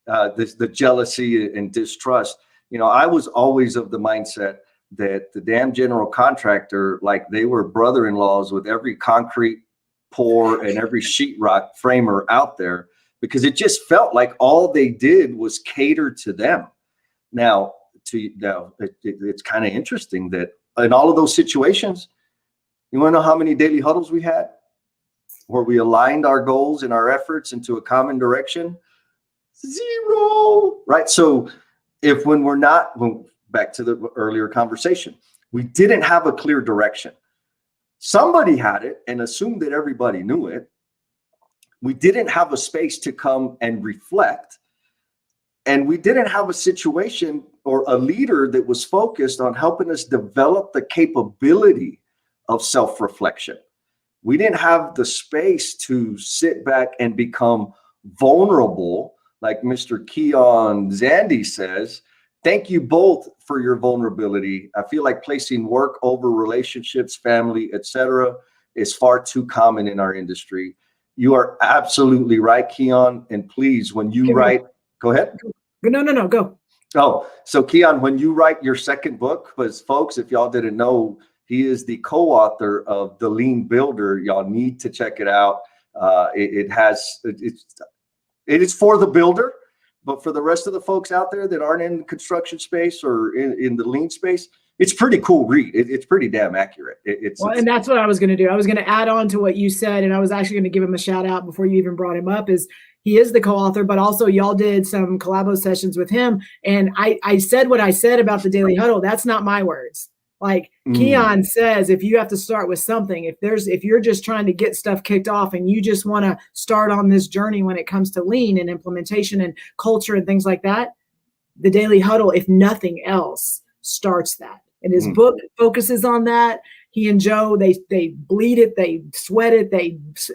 The jealousy and distrust. I was always of the mindset that the damn general contractor, like they were brother-in-laws with every concrete pour and every sheetrock framer out there, because it just felt like all they did was cater to them. Now, it's kind of interesting that in all of those situations, you want to know how many daily huddles we had where we aligned our goals and our efforts into a common direction? 0, right? So back to the earlier conversation, we didn't have a clear direction. Somebody had it and assumed that everybody knew it. We didn't have a space to come and reflect. And we didn't have a situation or a leader that was focused on helping us develop the capability of self-reflection. We didn't have the space to sit back and become vulnerable, like Mr. Keon Zandy says. Thank you both for your vulnerability. I feel like placing work over relationships, family, etc., is far too common in our industry. You are absolutely right, Keon. And please, when you write, go ahead. No, go. Oh, so Keon, when you write your second book, because folks, if y'all didn't know, he is the co-author of The Lean Builder. Y'all need to check it out. It is for the builder, but for the rest of the folks out there that aren't in the construction space or in the lean space, it's pretty cool read. It's pretty damn accurate. And that's what I was going to do. I was going to add on to what you said, and I was actually going to give him a shout out before you even brought him up. Is he is the co-author, but also y'all did some collabo sessions with him, and I said what I said about the daily huddle. That's not my words. Like Keon says, if you have to start with something, if you're just trying to get stuff kicked off and you just want to start on this journey when it comes to lean and implementation and culture and things like that, the daily huddle, if nothing else, starts that. And his book focuses on that. He and Joe, they bleed it, they sweat it,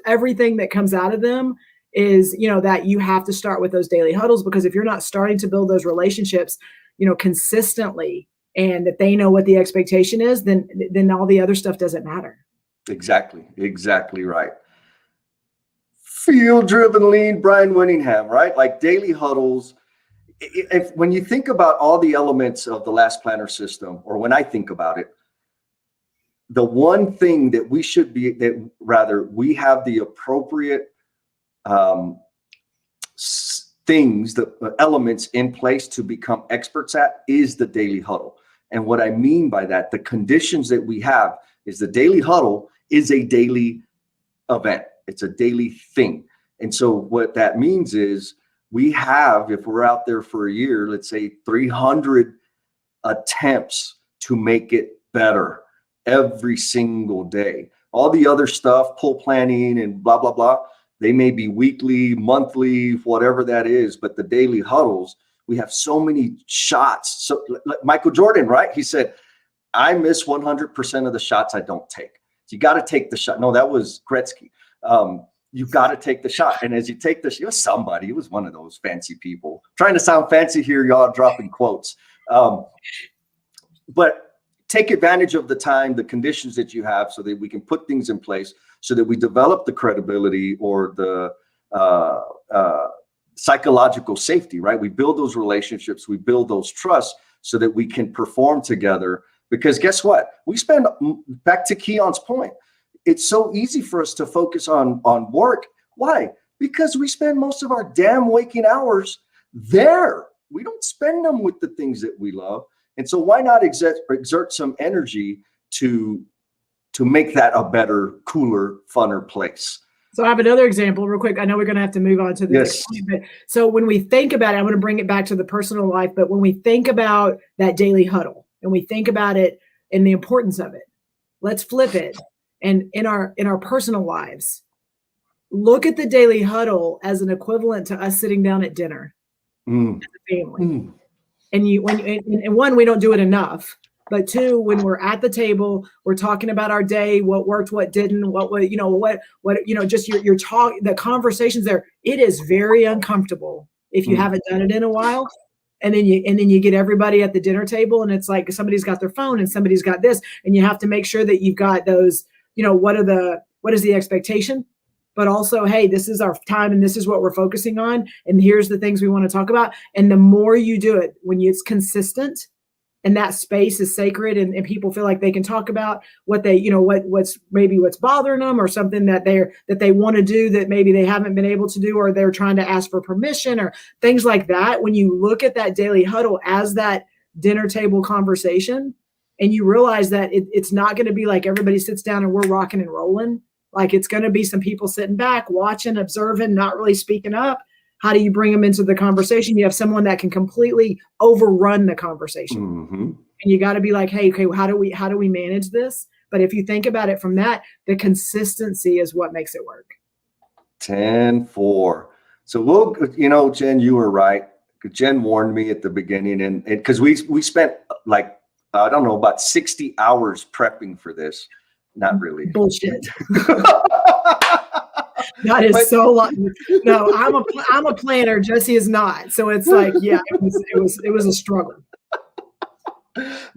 everything that comes out of them is, that you have to start with those daily huddles, because if you're not starting to build those relationships, consistently, and that they know what the expectation is, then all the other stuff doesn't matter. Exactly right. Field-driven lean, Brian Winningham, right? Like daily huddles. When you think about all the elements of the Last Planner system, or when I think about it, the one thing that we have the appropriate things, the elements in place to become experts at, is the daily huddle. And what I mean by that, the conditions that we have is the daily huddle is a daily event. It's a daily thing. And so what that means is we have, if we're out there for a year, let's say 300 attempts to make it better every single day. All the other stuff, pull planning and blah, blah, blah, they may be weekly, monthly, whatever that is, but the daily huddles, we have so many shots. So Michael Jordan, right? He said, I miss 100% of the shots I don't take. So you got to take the shot. No, that was Gretzky. You've got to take the shot. And as you take this, he was one of those fancy people. Trying to sound fancy here, y'all dropping quotes. But take advantage of the time, the conditions that you have, so that we can put things in place, so that we develop the credibility or the psychological safety, right? We build those relationships, we build those trusts so that we can perform together. Because guess what? We spend, back to Keon's point, it's so easy for us to focus on work. Why? Because we spend most of our damn waking hours there. We don't spend them with the things that we love. And so why not exert some energy to make that a better, cooler, funner place? So I have another example real quick. I know we're going to have to move on to the next point, but so when we think about it, I want to bring it back to the personal life, but when we think about that daily huddle and we think about it and the importance of it, let's flip it. And in our personal lives, look at the daily huddle as an equivalent to us sitting down at dinner as a family. And one, we don't do it enough. But two, when we're at the table, we're talking about our day, what worked, what didn't, just your talk, the conversations there. It is very uncomfortable if you haven't done it in a while. And then you get everybody at the dinner table, and it's like somebody's got their phone and somebody's got this, and you have to make sure that you've got those, what is the expectation? But also, hey, this is our time and this is what we're focusing on. And here's the things we want to talk about. And the more you do it, when it's consistent, and that space is sacred, and people feel like they can talk about what they, what's bothering them, or something that they want to do that maybe they haven't been able to do, or they're trying to ask for permission or things like that. When you look at that daily huddle as that dinner table conversation, and you realize that it's not going to be like everybody sits down and we're rocking and rolling. Like it's going to be some people sitting back, watching, observing, not really speaking up. How do you bring them into the conversation? You have someone that can completely overrun the conversation. And you got to be like, hey, okay, how do we manage this? But if you think about it from that, the consistency is what makes it work. 10-4. So Jen, you were right. Jen warned me at the beginning, and because we spent like, I don't know, about 60 hours prepping for this. Not really. Bullshit. That is so long. No, I'm a planner. Jesse is not. So it's like, yeah, it was a struggle.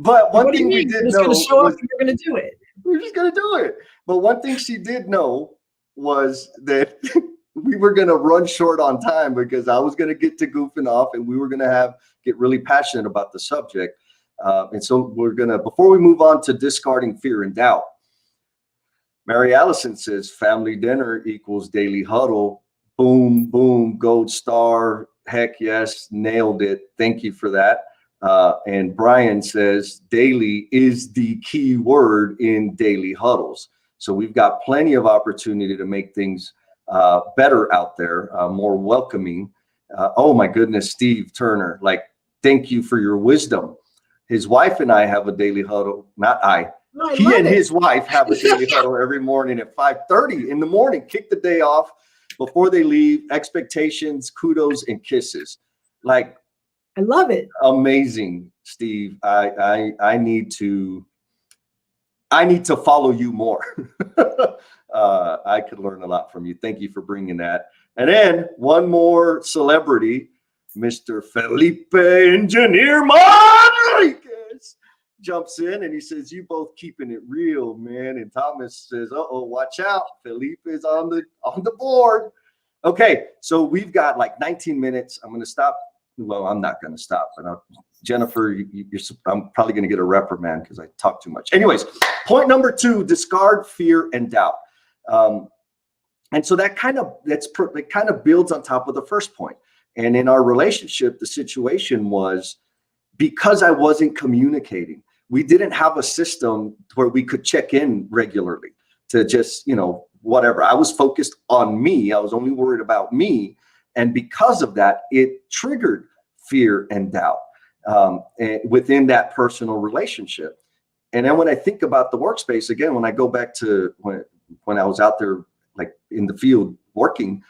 But one thing we did know, going to show up and you're going to do it. We're just going to do it. But one thing she did know was that we were going to run short on time, because I was going to get to goofing off, and we were going to get really passionate about the subject. And so before we move on to discarding fear and doubt, Mary Allison says family dinner equals daily huddle. Boom, boom, gold star. Heck yes, nailed it. Thank you for that. And Brian says daily is the key word in daily huddles. So we've got plenty of opportunity to make things better out there, more welcoming. Oh my goodness, Steve Turner, like, thank you for your wisdom. His wife and I have a daily huddle, not I. No, He and his wife have a daily huddle every morning at 5:30 in the morning, kick the day off before they leave, expectations, kudos, and kisses. Like, I love it. Amazing, Steve. I need to follow you more. I could learn a lot from you. Thank you for bringing that. And then one more celebrity, Mr. Felipe Engineer Rodriguez, jumps in and he says, "You both keeping it real, man." And Thomas says, "Uh-oh, watch out. Felipe is on the board." Okay, so we've got like 19 minutes. I'm going to stop. Well, I'm not going to stop, but Jennifer, I'm probably going to get a reprimand because I talk too much. Anyways, point number 2: discard fear and doubt. And so that kind of builds on top of the first point. And in our relationship, the situation was because I wasn't communicating. We didn't have a system where we could check in regularly to just, whatever. I was focused on me. I was only worried about me. And because of that, it triggered fear and doubt within that personal relationship. And then when I think about the workspace, again, when I go back to when I was out there, like in the field working,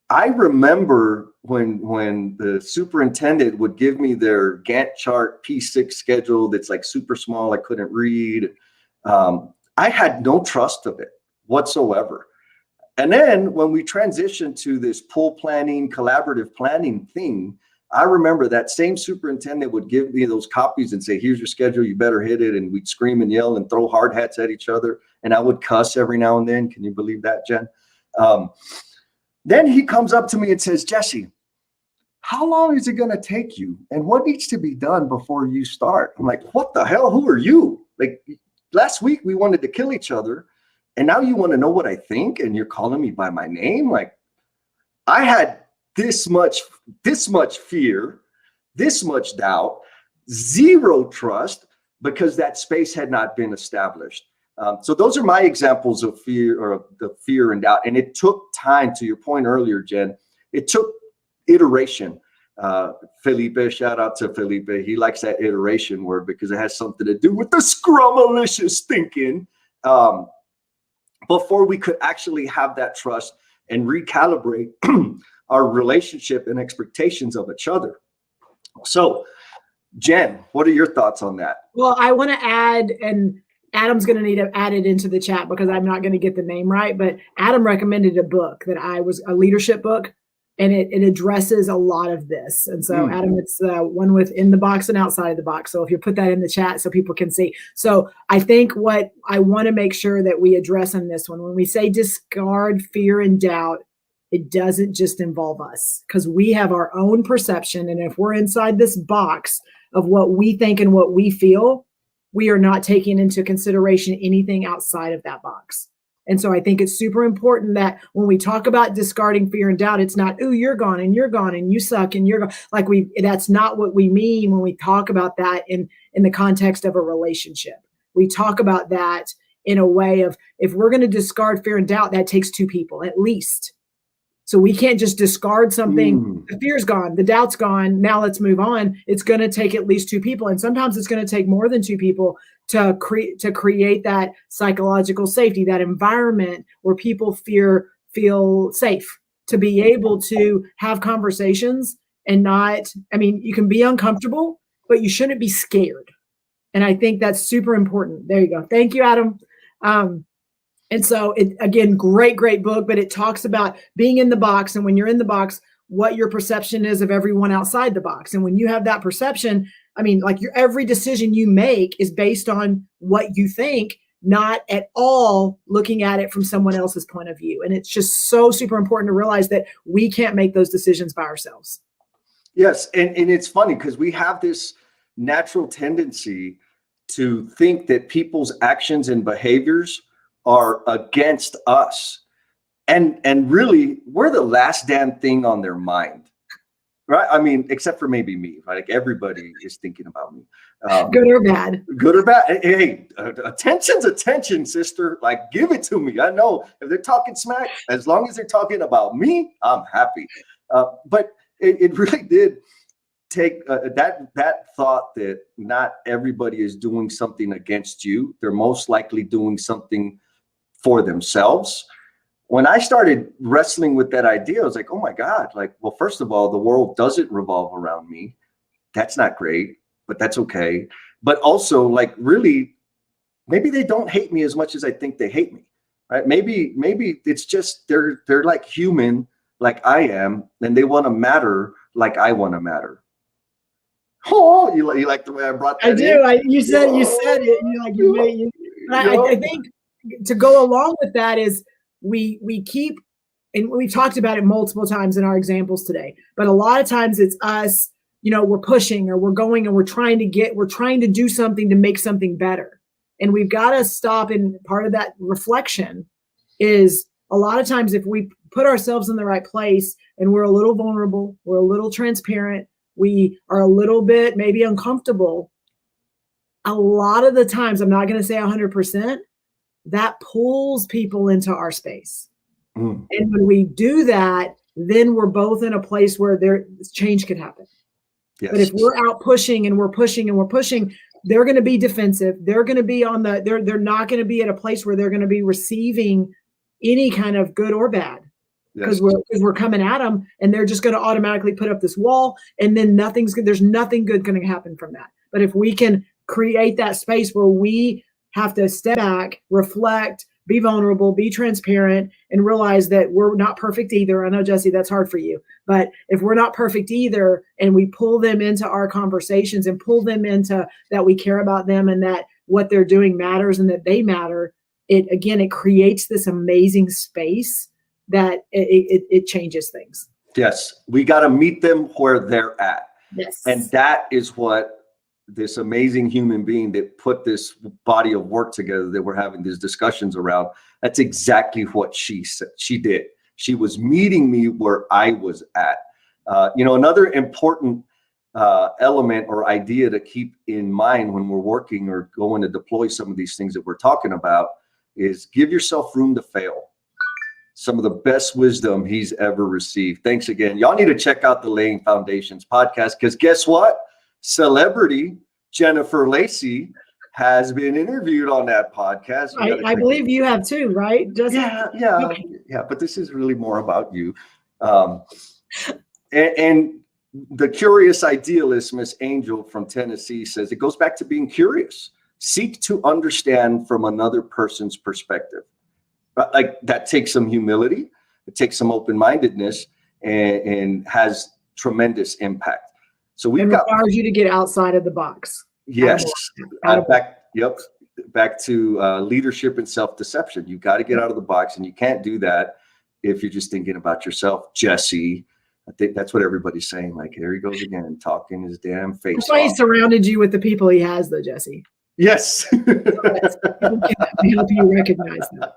I remember when the superintendent would give me their Gantt chart P6 schedule that's like super small, I couldn't read. I had no trust of it whatsoever. And then when we transitioned to this pool planning, collaborative planning thing, I remember that same superintendent would give me those copies and say, "Here's your schedule, you better hit it." And we'd scream and yell and throw hard hats at each other. And I would cuss every now and then. Can you believe that, Jen? Then he comes up to me and says, "Jesse, how long is it going to take you? And what needs to be done before you start?" I'm like, "What the hell? Who are you? Like, last week we wanted to kill each other. And now you want to know what I think? And you're calling me by my name?" Like, I had this much fear, this much doubt, zero trust, because that space had not been established. So those are my examples of fear, or the fear and doubt. And it took time, to your point earlier, Jen. It took iteration. Felipe, shout out to Felipe. He likes that iteration word because it has something to do with the scrum-malicious thinking. Before we could actually have that trust and recalibrate our relationship and expectations of each other. So, Jen, what are your thoughts on that? Well, I want to add, and Adam's going to need to add it into the chat because I'm not going to get the name right, but Adam recommended a book a leadership book, and it addresses a lot of this. And so, Adam, it's one with in the box and outside of the box. So if you put that in the chat so people can see. So I think what I want to make sure that we address on this one, when we say discard fear and doubt, it doesn't just involve us, because we have our own perception. And if we're inside this box of what we think and what we feel, we are not taking into consideration anything outside of that box. And so I think it's super important that when we talk about discarding fear and doubt, it's not, "Ooh, you're gone and you suck and you're gone." Like, that's not what we mean when we talk about that in the context of a relationship. We talk about that in a way of, if we're going to discard fear and doubt, that takes 2 people at least. So we can't just discard something. The fear's gone, the doubt's gone, now let's move on. It's going to take at least 2 people. And sometimes it's going to take more than 2 people to create that psychological safety, that environment where people feel safe to be able to have conversations and not, you can be uncomfortable, but you shouldn't be scared. And I think that's super important. There you go. Thank you, Adam. And so, again, great book, but it talks about being in the box. And when you're in the box, what your perception is of everyone outside the box. And when you have that perception, every decision you make is based on what you think, not at all looking at it from someone else's point of view. And it's just so super important to realize that we can't make those decisions by ourselves. Yes. And it's funny because we have this natural tendency to think that people's actions and behaviors are against us. And really, we're the last damn thing on their mind. Right. I mean, except for maybe me, right? Like everybody is thinking about me. Good or bad. Good or bad. Hey, attention's attention, sister. Like, give it to me. I know if they're talking smack, as long as they're talking about me, I'm happy. But it really did take that thought that not everybody is doing something against you. They're most likely doing something for themselves. When I started wrestling with that idea, I was like, oh my God, like, well, first of all, the world doesn't revolve around me. That's not great, but that's okay. But also, like, really, maybe they don't hate me as much as I think they hate me, right? Maybe it's just they're like human, like I am, and they want to matter like I want to matter. Oh, you like the way I brought that I do. in? You said it. I think to go along with that is we keep, and we've talked about it multiple times in our examples today, but a lot of times it's us, we're pushing or we're going and we're trying to do something to make something better. And we've got to stop. And part of that reflection is a lot of times if we put ourselves in the right place and we're a little vulnerable, we're a little transparent, we are a little bit maybe uncomfortable, a lot of the times, I'm not going to say 100%, that pulls people into our space. And when we do that, then we're both in a place where change can happen. Yes. But if we're out pushing and we're pushing and we're pushing, they're going to be defensive. They're going to be they're not going to be at a place where they're going to be receiving any kind of good or bad. Because we're coming at them, and they're just going to automatically put up this wall, and then there's nothing good going to happen from that. But if we can create that space where we have to step back, reflect, be vulnerable, be transparent, and realize that we're not perfect either. I know, Jesse, that's hard for you, but if we're not perfect either, and we pull them into our conversations and pull them into that we care about them and that what they're doing matters and that they matter, it creates this amazing space that it changes things. Yes, we got to meet them where they're at. Yes. And that is what this amazing human being that put this body of work together that we're having these discussions around, that's exactly what she said. She did. She was meeting me where I was at. Another important element or idea to keep in mind when we're working or going to deploy some of these things that we're talking about is give yourself room to fail. Some of the best wisdom he's ever received. Thanks again. Y'all need to check out the Laying Foundations podcast, because guess what? Celebrity Jennifer Lacy has been interviewed on that podcast. I believe you have too, right? Yeah. Okay. Yeah. But this is really more about you. And the curious idealist, Miss Angel from Tennessee, says it goes back to being curious. Seek to understand from another person's perspective. Like that takes some humility, it takes some open-mindedness, and has tremendous impact. So requires you to get outside of the box. Yes, back to leadership and self-deception. You've got to get out of the box, and you can't do that if you're just thinking about yourself, Jesse. I think that's what everybody's saying. Like, here he goes again, talking his damn face. That's why he surrounded you with the people he has, though, Jesse. Yes. Help you recognize that.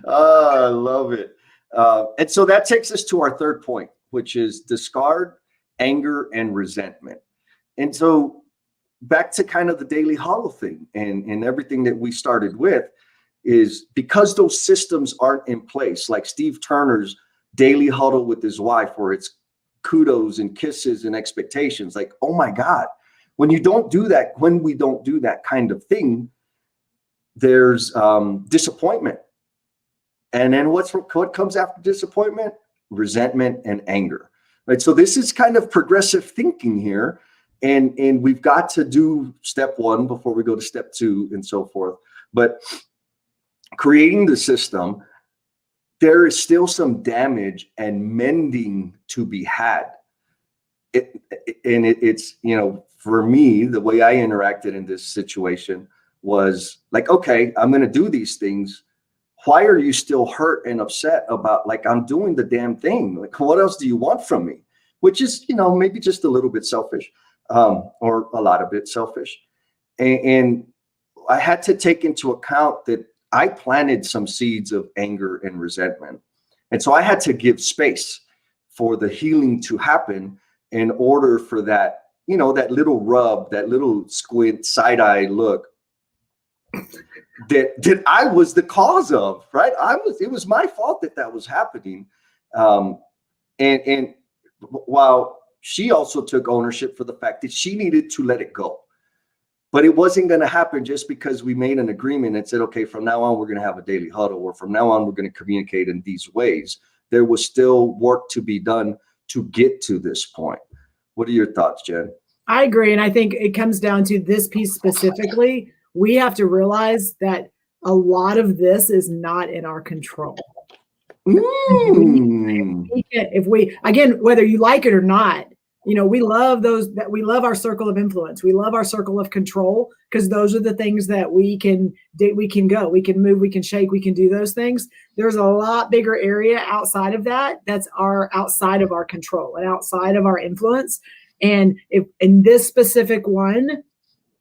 Oh, I love it. And so that takes us to our third point, which is discard anger and resentment. And so back to kind of the daily huddle thing and everything that we started with is because those systems aren't in place, like Steve Turner's daily huddle with his wife, where it's kudos and kisses and expectations. Like, oh my God, when we don't do that kind of thing, there's disappointment. And then what comes after disappointment? Resentment and anger. Right. So this is kind of progressive thinking here. And we've got to do step one before we go to step two and so forth. But creating the system, there is still some damage and mending to be had. It's, for me, the way I interacted in this situation was like, okay, I'm going to do these things. Why are you still hurt and upset about, like, I'm doing the damn thing? Like, what else do you want from me? Which is, maybe just a little bit selfish, or a lot of it selfish. And I had to take into account that I planted some seeds of anger and resentment. And so I had to give space for the healing to happen, in order for that, that little rub, that little squint, side-eye look that I was the cause of, right? It was my fault that was happening. And while she also took ownership for the fact that she needed to let it go. But it wasn't going to happen just because we made an agreement and said, okay, from now on, we're going to have a daily huddle, or from now on, we're going to communicate in these ways. There was still work to be done to get to this point. What are your thoughts, Jen? I agree. And I think it comes down to this piece specifically. We have to realize that a lot of this is not in our control. If we, again, whether you like it or not, we love our circle of influence. We love our circle of control, because those are the things that we can go, we can move, we can shake, we can do those things. There's a lot bigger area outside of that. That's outside of our control and outside of our influence. And if in this specific one,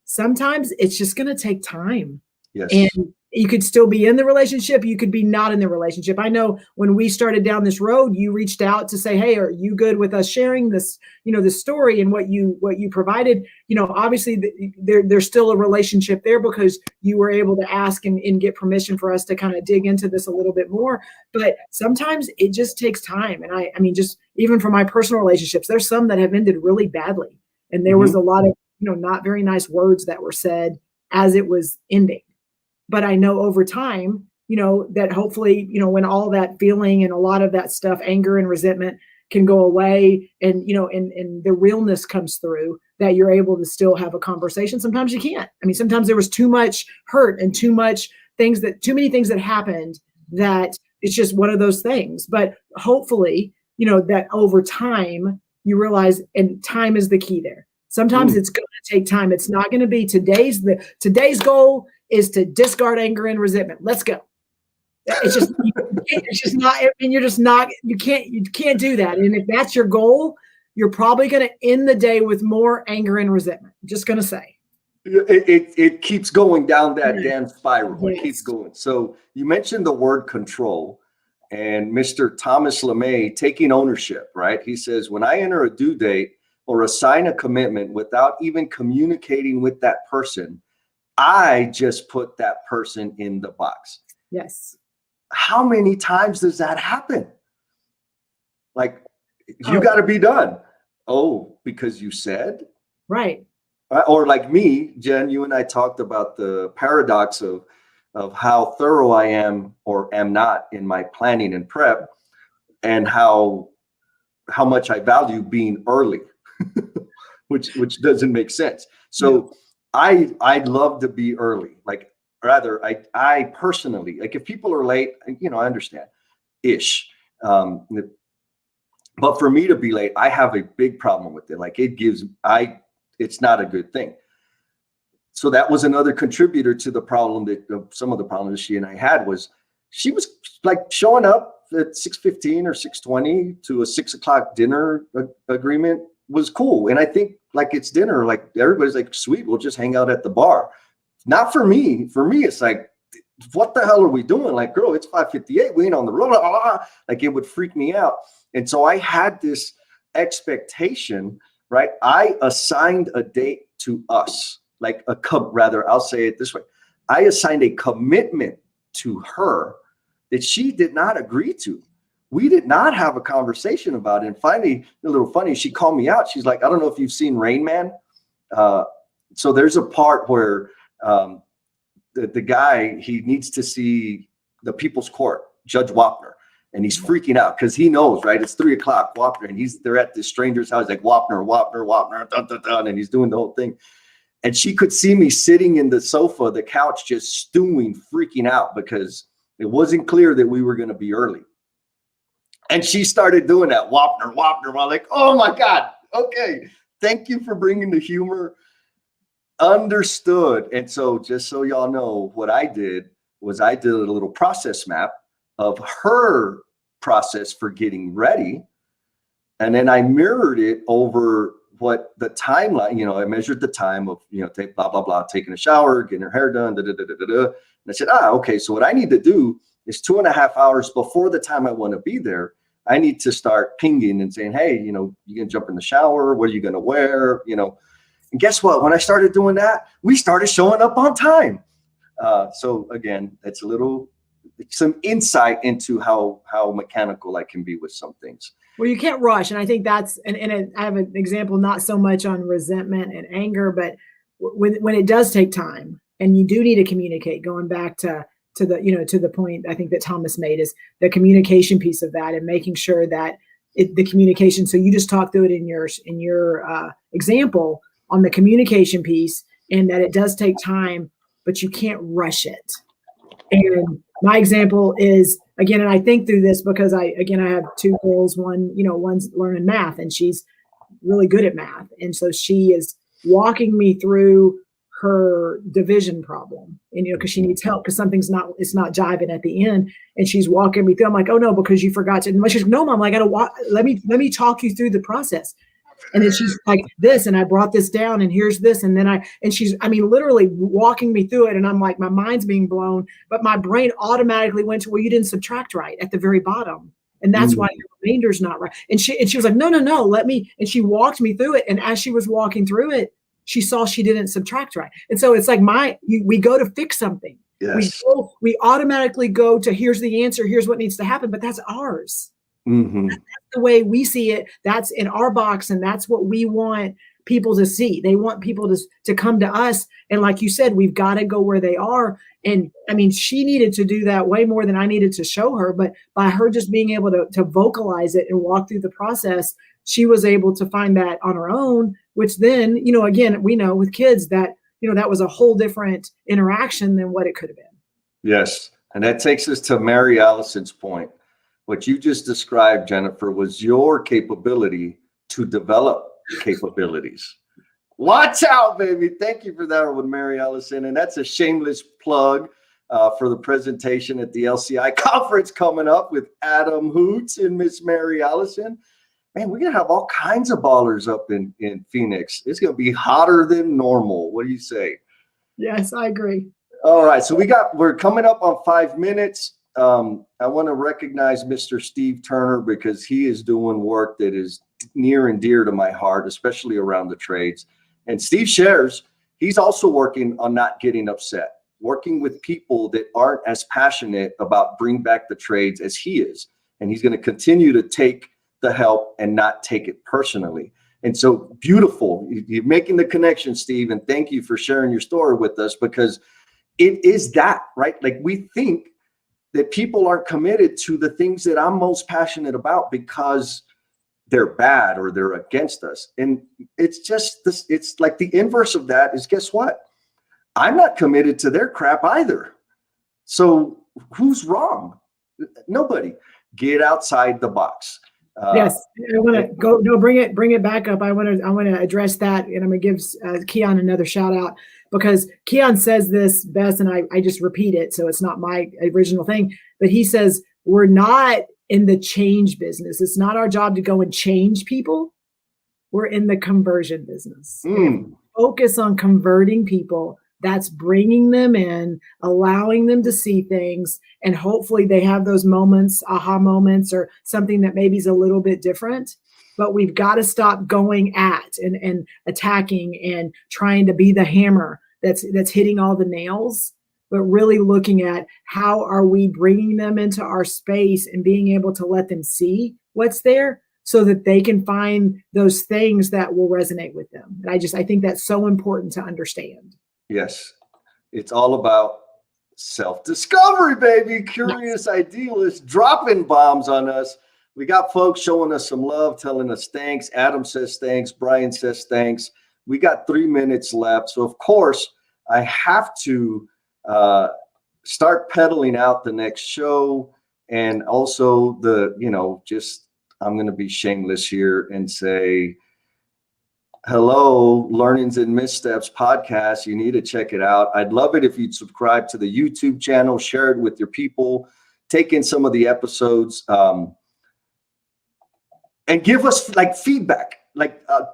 sometimes it's just going to take time. Yes. And you could still be in the relationship. You could be not in the relationship. I know when we started down this road, you reached out to say, hey, are you good with us sharing this, this story and what you provided? Obviously there's still a relationship there, because you were able to ask and get permission for us to kind of dig into this a little bit more. But sometimes it just takes time. And I mean, just even for my personal relationships, there's some that have ended really badly. And there was a lot of, not very nice words that were said as it was ending. But I know over time, that hopefully, when all that feeling and a lot of that stuff, anger and resentment, can go away, and, and the realness comes through, that you're able to still have a conversation. Sometimes you can't. I mean, sometimes there was too much hurt and too many things that happened, that it's just one of those things. But hopefully, that over time you realize, and time is the key there. Sometimes it's going to take time. It's not going to be today's goal is to discard anger and resentment. Let's go. It's just not, and you can't do that. And if that's your goal, you're probably going to end the day with more anger and resentment. I'm just going to say. It keeps going down that damn spiral. Yes. It keeps going. So you mentioned the word control, and Mr. Thomas LeMay taking ownership, right? He says, when I enter a due date or assign a commitment without even communicating with that person, I just put that person in the box. Yes. How many times does that happen? Like, you got to be done. Oh, because you said? Right. Or like me, Jen, you and I talked about the paradox of how thorough I am or am not in my planning and prep, and how much I value being early, which doesn't make sense. So I'd love to be early. Like, rather, I personally, like, if people are late, I understand ish. But for me to be late, I have a big problem with it. Like, it's not a good thing. So that was another contributor to the problem that some of the problems she and I had was, she was like showing up at 6:15 or 6:20 to a 6 o'clock dinner agreement was cool. And I think, like, it's dinner, like everybody's like, sweet, we'll just hang out at the bar. Not for me. For me, it's like, what the hell are we doing? Like, girl, it's 5:58. We ain't on the road. Like, it would freak me out. And so I had this expectation, right? I assigned a date to us, like I'll say it this way. I assigned a commitment to her that she did not agree to. We did not have a conversation about it. And finally, a little funny, she called me out. She's like, I don't know if you've seen Rain Man. So there's a part where the guy, he needs to see the People's Court, Judge Wapner. And he's freaking out because he knows, right? It's 3 o'clock, Wapner, and they're at this stranger's house, like Wapner, dun, dun, dun, and he's doing the whole thing. And she could see me sitting in the sofa, the couch, just stewing, freaking out, because it wasn't clear that we were going to be early. And she started doing that, Wapner. I'm like, oh my God, okay. Thank you for bringing the humor. Understood. And so, just so y'all know, what I did was I did a little process map of her process for getting ready. And then I mirrored it over what the timeline, I measured the time of, take blah, blah, blah, taking a shower, getting her hair done, And I said, okay, so what I need to do is 2.5 hours before the time I want to be there, I need to start pinging and saying, hey, you can jump in the shower. What are you going to wear? And guess what? When I started doing that, we started showing up on time. So again, it's some insight into how mechanical I can be with some things. Well, you can't rush. And I think that's, and I have an example, not so much on resentment and anger, but when it does take time and you do need to communicate, going back to the point I think that Thomas made, is the communication piece of that, and making sure that the communication. So you just talked through it in your example on the communication piece, and that it does take time, but you can't rush it. And my example is, again, and I think through this because I have two girls. One's learning math and she's really good at math. And so she is walking me through her division problem, and because she needs help because it's not jiving at the end. And she's walking me through. I'm like, oh no, because you forgot to. And she's like, no, Mom, I gotta walk. Let me talk you through the process. And then she's like this, and I brought this down, and here's this, and then she's literally walking me through it, and I'm like, my mind's being blown, but my brain automatically went to, well, you didn't subtract right at the very bottom, and that's why your remainder's not right. And she was like, no, let me, and she walked me through it, and as she was walking through it, she saw she didn't subtract right, and so it's like we go to fix something, yes, we automatically go to, here's the answer, here's what needs to happen, but that's ours. Mm-hmm. That's the way we see it. That's in our box, and that's what we want people to see. They want people to come to us, and like you said, we've got to go where they are. And she needed to do that way more than I needed to show her, but by her just being able to vocalize it and walk through the process, she was able to find that on her own, which then, again, we know with kids that, that was a whole different interaction than what it could have been. Yes. And that takes us to Mary Allison's point. What you just described, Jennifer, was your capability to develop capabilities. Watch out, baby. Thank you for that with Mary Allison. And that's a shameless plug for the presentation at the LCI conference coming up with Adam Hoots and Miss Mary Allison. Man, we're going to have all kinds of ballers up in Phoenix. It's going to be hotter than normal. What do you say? Yes, I agree. All right. So we're coming up on 5 minutes. I want to recognize Mr. Steve Turner because he is doing work that is near and dear to my heart, especially around the trades. And Steve shares, he's also working on not getting upset, working with people that aren't as passionate about bring back the trades as he is. And he's going to continue to take the help and not take it personally. And so beautiful. You're making the connection, Steve. And thank you for sharing your story with us, because it is that, right? Like, we think that people aren't committed to the things that I'm most passionate about because they're bad or they're against us. And it's just this, it's like the inverse of that is, guess what? I'm not committed to their crap either. So who's wrong? Nobody. Get outside the box. Yes, I want to go. No, bring it back up. I want to address that, and I'm going to give Keon another shout out, because Keon says this best, and I just repeat it, so it's not my original thing. But he says, we're not in the change business. It's not our job to go and change people. We're in the conversion business. Focus on converting people. That's bringing them in, allowing them to see things, and hopefully they have those moments, aha moments, or something that maybe is a little bit different. But we've got to stop going at and attacking and trying to be the hammer that's hitting all the nails, but really looking at how are we bringing them into our space and being able to let them see what's there, so that they can find those things that will resonate with them. And I think that's so important to understand. Yes, it's all about self-discovery, baby. Curious idealists dropping bombs on us. We got folks showing us some love, telling us thanks. Adam says thanks. Brian says thanks. We got 3 minutes left. So, of course, I have to start pedaling out the next show. And also I'm going to be shameless here and say, hello, Learnings and Missteps podcast. You need to check it out. I'd love it if you'd subscribe to the YouTube channel, share it with your people, take in some of the episodes, and give us feedback.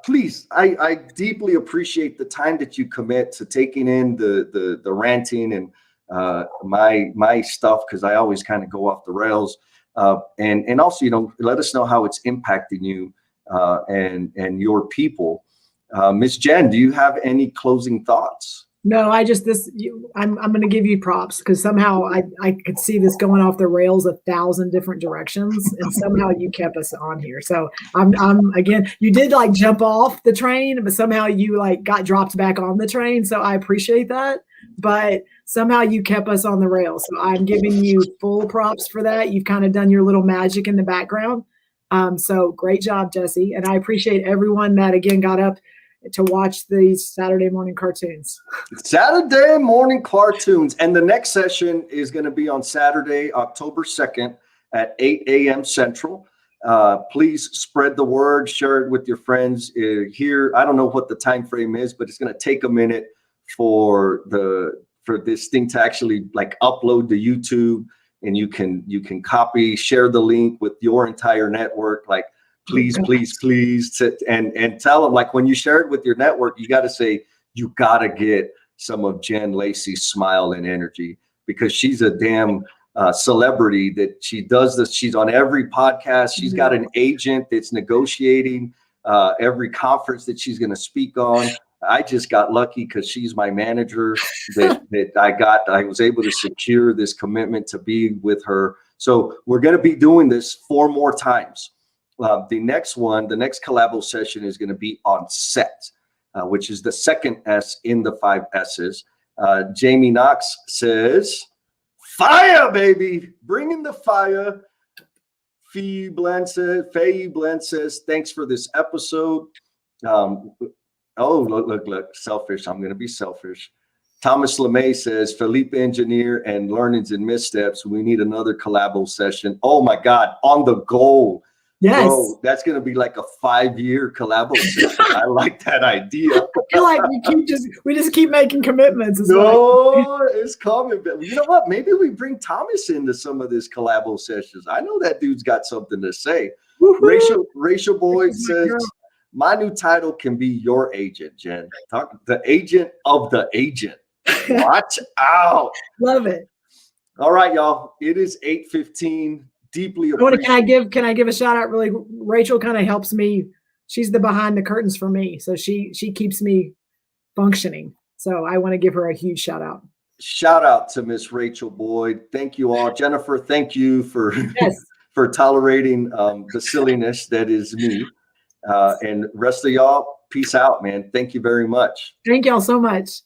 Please, I deeply appreciate the time that you commit to taking in the ranting and my stuff, because I always kind of go off the rails. And also, you know, let us know how it's impacting you and your people. Miss Jen, do you have any closing thoughts? No, I'm going to give you props because somehow I could see this going off the rails 1,000 different directions, and somehow you kept us on here. So I'm again, you did like jump off the train, but somehow you like got dropped back on the train. So I appreciate that, but somehow you kept us on the rails. So I'm giving you full props for that. You've kind of done your little magic in the background. So great job, Jesse. And I appreciate everyone that again got up to watch these Saturday morning cartoons. Saturday morning cartoons. And the next session is going to be on Saturday, October 2nd at 8 a.m. Central. Please spread the word, share it with your friends here. I don't know what the time frame is, but it's going to take a minute for this thing to actually like upload to YouTube, and you can copy, share the link with your entire network. Like, please, and tell them, like, when you share it with your network, you got to say, you got to get some of Jen Lacy's smile and energy, because she's a damn celebrity that she does this. She's on every podcast. She's got an agent that's negotiating every conference that she's going to speak on. I just got lucky because she's my manager that I was able to secure this commitment to be with her. So we're going to be doing this 4 more times. The next Calabo session is going to be on set, which is the second S in the 5 S's. Jamie Knox says, fire, baby, bring in the fire. Faye Blend says, thanks for this episode. Oh, look, selfish. I'm going to be selfish. Thomas LeMay says, Felipe Engineer and Learnings and Missteps. We need another Calabo session. Oh my God, on the goal. Yes. Bro, that's going to be like a 5-year Calabo session. I like that idea. I feel like we just keep making commitments. It's coming. But you know what? Maybe we bring Thomas into some of this Calabo sessions. I know that dude's got something to say. Rachel Boyd says, my new title can be your agent, Jen. The agent of the agent. Watch out. Love it. All right, y'all. It is 8:15. Deeply appreciated. Can I give a shout out? Really, Rachel kind of helps me. She's the behind the curtains for me, so she keeps me functioning. So I want to give her a huge shout out. Shout out to Miss Rachel Boyd. Thank you all, Jennifer. Thank you for for tolerating the silliness that is me. And rest of y'all, peace out, man. Thank you very much. Thank y'all so much.